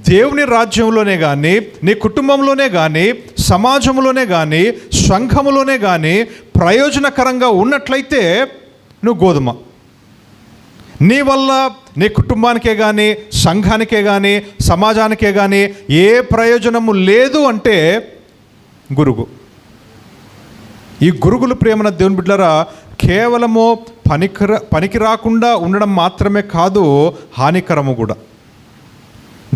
దేవుని రాజ్యంలోనే కానీ, నీ కుటుంబంలోనే కానీ, సమాజంలోనే కానీ, సంఘములోనే కానీ ప్రయోజనకరంగా ఉన్నట్లయితే నువ్వు గోధుమ. నీ వల్ల నీ కుటుంబానికే కానీ, సంఘానికే కానీ, సమాజానికే కానీ ఏ ప్రయోజనము లేదు అంటే గురుగు. ఈ గురుగులు ప్రేమన దేవుని బిడ్డలారా కేవలము పనికి రాకుండా ఉండడం మాత్రమే కాదు, హానికరము కూడా.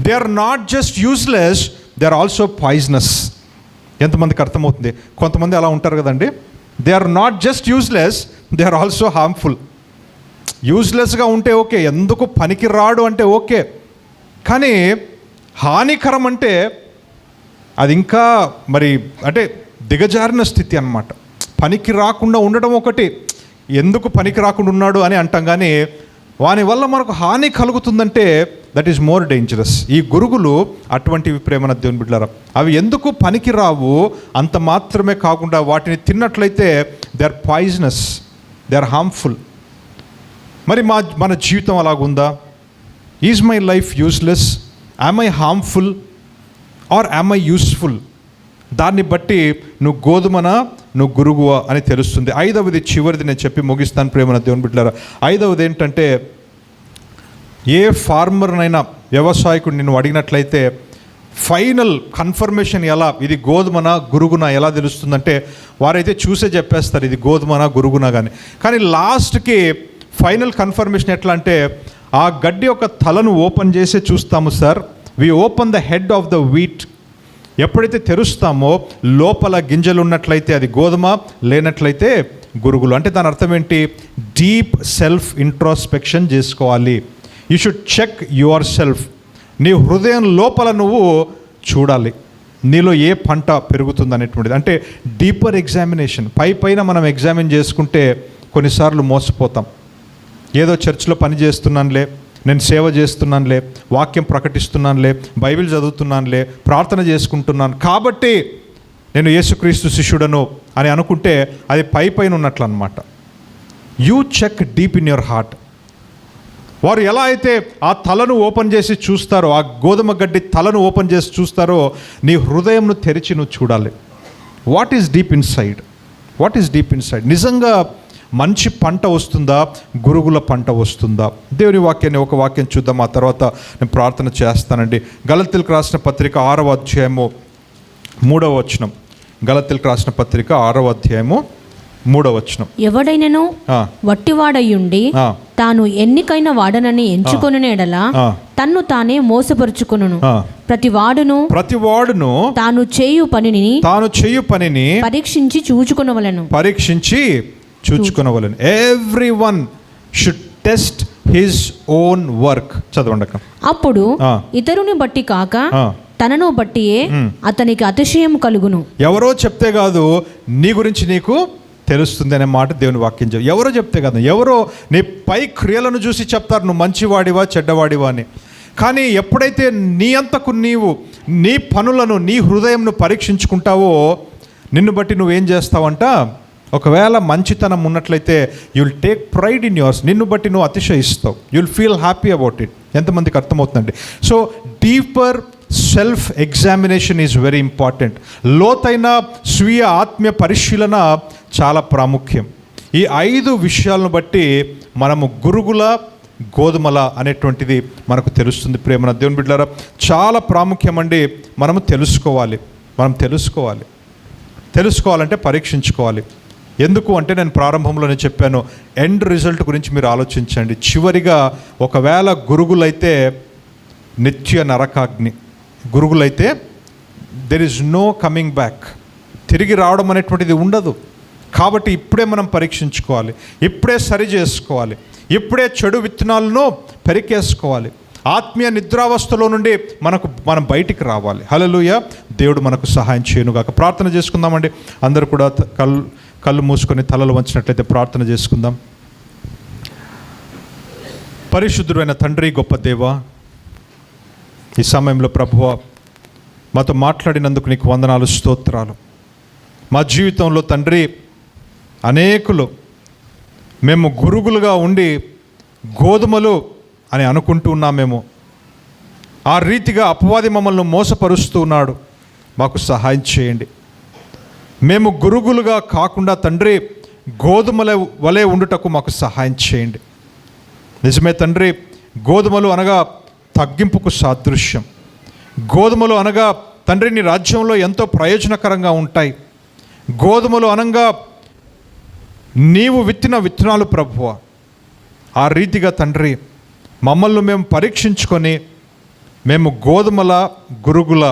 They are not just useless, they are also poisonous. ఎంతమందికి అర్థమవుతుంది? కొంతమంది అలా ఉంటారు కదండి. They are not just useless, they are also harmful. యూస్లెస్గా ఉంటే ఓకే, ఎందుకు పనికి రాడు అంటే ఓకే, కానీ హానికరం అంటే అది ఇంకా మరి అంటే దిగజారిన స్థితి అన్నమాట. పనికి రాకుండా ఉండడం ఒకటి, ఎందుకు పనికి రాకుండా ఉన్నాడు అని అంటాం, కానీ వాని వల్ల మనకు హాని కలుగుతుందంటే దట్ ఈస్ మోర్ డేంజరస్. ఈ గురుగులు అటువంటివి ప్రేమన దేవుని బిడ్డలారా. అవి ఎందుకు పనికి రావు, అంత మాత్రమే కాకుండా వాటిని తిన్నట్లయితే they are poisonous, they are harmful. మరి మన జీవితం అలాగుందా? Is my life useless? Am I harmful or am I useful? దాన్ని బట్టి నువ్వు గోధుమనా నువ్వు గురుగువా అని తెలుస్తుంది. 5వది చివరిది నేను చెప్పి ముగిస్తాను ప్రేమన దేవుని బిడ్డలారా. 5వది ఏంటంటే, ఏ ఫార్మర్నైనా వ్యవసాయకుడు నిన్ను అడిగినట్లయితే ఫైనల్ కన్ఫర్మేషన్ ఎలా, ఇది గోధుమనా గురుగునా ఎలా తెలుస్తుందంటే వారైతే చూసే చెప్పేస్తారు ఇది గోధుమనా గురుగునా కానీ లాస్ట్కి ఫైనల్ కన్ఫర్మేషన్ ఎట్లా అంటే, ఆ గడ్డి యొక్క తలను ఓపెన్ చేసి చూస్తాము sir. We open the head of the wheat. ఎప్పుడైతే తెరుస్తామో లోపల గింజలు ఉన్నట్లయితే అది గోధుమ, లేనట్లయితే గురుగులు. అంటే దాని అర్థం ఏంటి? డీప్ సెల్ఫ్ ఇంట్రోస్పెక్షన్ చేసుకోవాలి. You should check yourself. నీ హృదయం లోపల నువ్వు చూడాలి, నీలో ఏ పంట పెరుగుతుంది అనేటువంటిది. అంటే డీపర్ ఎగ్జామినేషన్. పైన మనం ఎగ్జామిన్ చేసుకుంటే కొన్నిసార్లు మోసపోతాం. ఏదో చర్చ్లో పని చేస్తున్నానులే, నేను సేవ చేస్తున్నానులే, వాక్యం ప్రకటిస్తున్నానులే, బైబిల్ చదువుతున్నానులే, ప్రార్థన చేసుకుంటున్నాను కాబట్టి నేను యేసుక్రీస్తు శిష్యుడను అని అనుకుంటే అది పైన ఉన్నట్లు అనమాట. You check deep in your heart. వారు ఎలా అయితే ఆ తలను ఓపెన్ చేసి చూస్తారో, ఆ గోధుమ గడ్డి తలను ఓపెన్ చేసి చూస్తారో, నీ హృదయంను తెరిచి నువ్వు చూడాలి. What is deep in side? What is deep in side? నిజంగా మంచి పంట వస్తుందా, గురుగుల పంట వస్తుందా? దేవుని వాక్యాన్ని ఒక వాక్యం చూద్దాం, ఆ తర్వాత నేను ప్రార్థన చేస్తానండి. గలతీయులకు రాసిన పత్రిక 6వ అధ్యాయము 3వ వచనం. గలతీయులకు రాసిన పత్రిక 6వ అధ్యాయము 3వ వచనం. ఎవడైనను వట్టివాడయుండి తాను ఎన్నికైన వాడనని ఎంచుకొనున ఎడల తన్ను తానే మోసపరుచుకొనును. ప్రతివాడును తాను చేయు పనిని పరీక్షించి చూచుకొనవలెను. Everyone should test his own work. చదవండి. అప్పుడు ఇతరుని బట్టి కాక తనను బట్టియే అతనికి అతిశయం కలుగును. ఎవరో చెప్తే కాదు నీ గురించి నీకు తెలుస్తుంది అనే మాట దేవుని వాక్యం. ఎవరో చెప్తే కాదు, ఎవరో నీ పై క్రియలను చూసి చెప్తారు నువ్వు మంచివాడివా చెడ్డవాడివా అని. కానీ ఎప్పుడైతే నీ అంతకు నీవు నీ పనులను, నీ హృదయంను పరీక్షించుకుంటావో, నిన్ను బట్టి నువ్వేం చేస్తావంట, ఒకవేళ మంచితనం ఉన్నట్లయితే you'll take pride in yours. నిన్ను బట్టి నువ్వు అతిశయిస్తావు. You'll feel happy about it. ఎంతమందికి అర్థమవుతుందండి? So deeper self examination is very important. లోతైన స్వీయ ఆత్మీయ పరిశీలన చాలా ప్రాముఖ్యం. ఈ 5 విషయాలను బట్టి మనము గురుగుల గోధుమల అనేటువంటిది మనకు తెలుస్తుంది. ప్రేమన దేవుని బిడ్డలారా, చాలా ప్రాముఖ్యమండి. మనము తెలుసుకోవాలంటే పరీక్షించుకోవాలి. ఎందుకు అంటే, నేను ప్రారంభంలోనే చెప్పాను, ఎండ్ రిజల్ట్ గురించి మీరు ఆలోచించండి. చివరిగా ఒకవేళ గురుగులైతే నిత్య నరకాగ్ని, గురుగులైతే there is no coming back. తిరిగి రావడం అనేటువంటిది ఉండదు. కాబట్టి ఇప్పుడే మనం పరీక్షించుకోవాలి, ఇప్పుడే సరి చేసుకోవాలి, ఇప్పుడే చెడు విత్తనాలను పెరికేసుకోవాలి. ఆత్మీయ నిద్రావస్థలో నుండి మనం బయటికి రావాలి. హల్లెలూయా. దేవుడు మనకు సహాయం చేయనుగాక. ప్రార్థన చేసుకుందామండి. అందరూ కూడా కళ్ళు మూసుకొని తలలు వంచినట్లయితే ప్రార్థన చేసుకుందాం. పరిశుద్ధుడైన తండ్రి, గొప్ప దేవా, ఈ సమయంలో ప్రభువా మాతో మాట్లాడినందుకు నీకు వందనాలు, స్తోత్రాలు. మా జీవితంలో తండ్రి అనేకులు మేము గురుగులుగా ఉండి గోధుమలు అని అనుకుంటూ ఉన్నామేమో. ఆ రీతిగా అపవాది మమ్మల్ని మోసపరుస్తూ ఉన్నాడు. మాకు సహాయం చేయండి. మేము గురుగులుగా కాకుండా తండ్రి గోధుమల వలె ఉండుటకు మాకు సహాయం చేయండి. నిజమే తండ్రి, గోధుమలు అనగా తగ్గింపుకు సాదృశ్యం. గోధుమలు అనగా తండ్రి నీ రాజ్యంలో ఎంతో ప్రయోజనకరంగా ఉంటాయి. గోధుమలు అనగా నీవు విత్తిన విత్తనాలు ప్రభువా. ఆ రీతిగా తండ్రి మమ్మల్ని మేము పరీక్షించుకొని, మేము గోధుమల గురుగుల,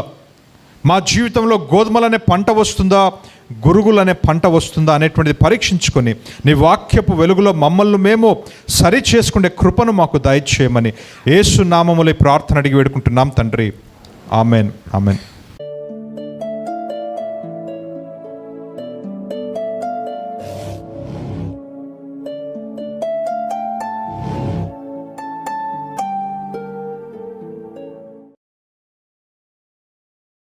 మా జీవితంలో గోధుమలనే పంట వస్తుందా, గురుగులనే పంట వస్తుందా అనేటువంటిది పరీక్షించుకొని నీ వాక్యపు వెలుగులో మమ్మల్ని మేము సరి చేసుకునే కృపను మాకు దయచేయమని యేసు నామములో ప్రార్థన అడిగి వేడుకుంటున్నాం తండ్రి. Amen, amen.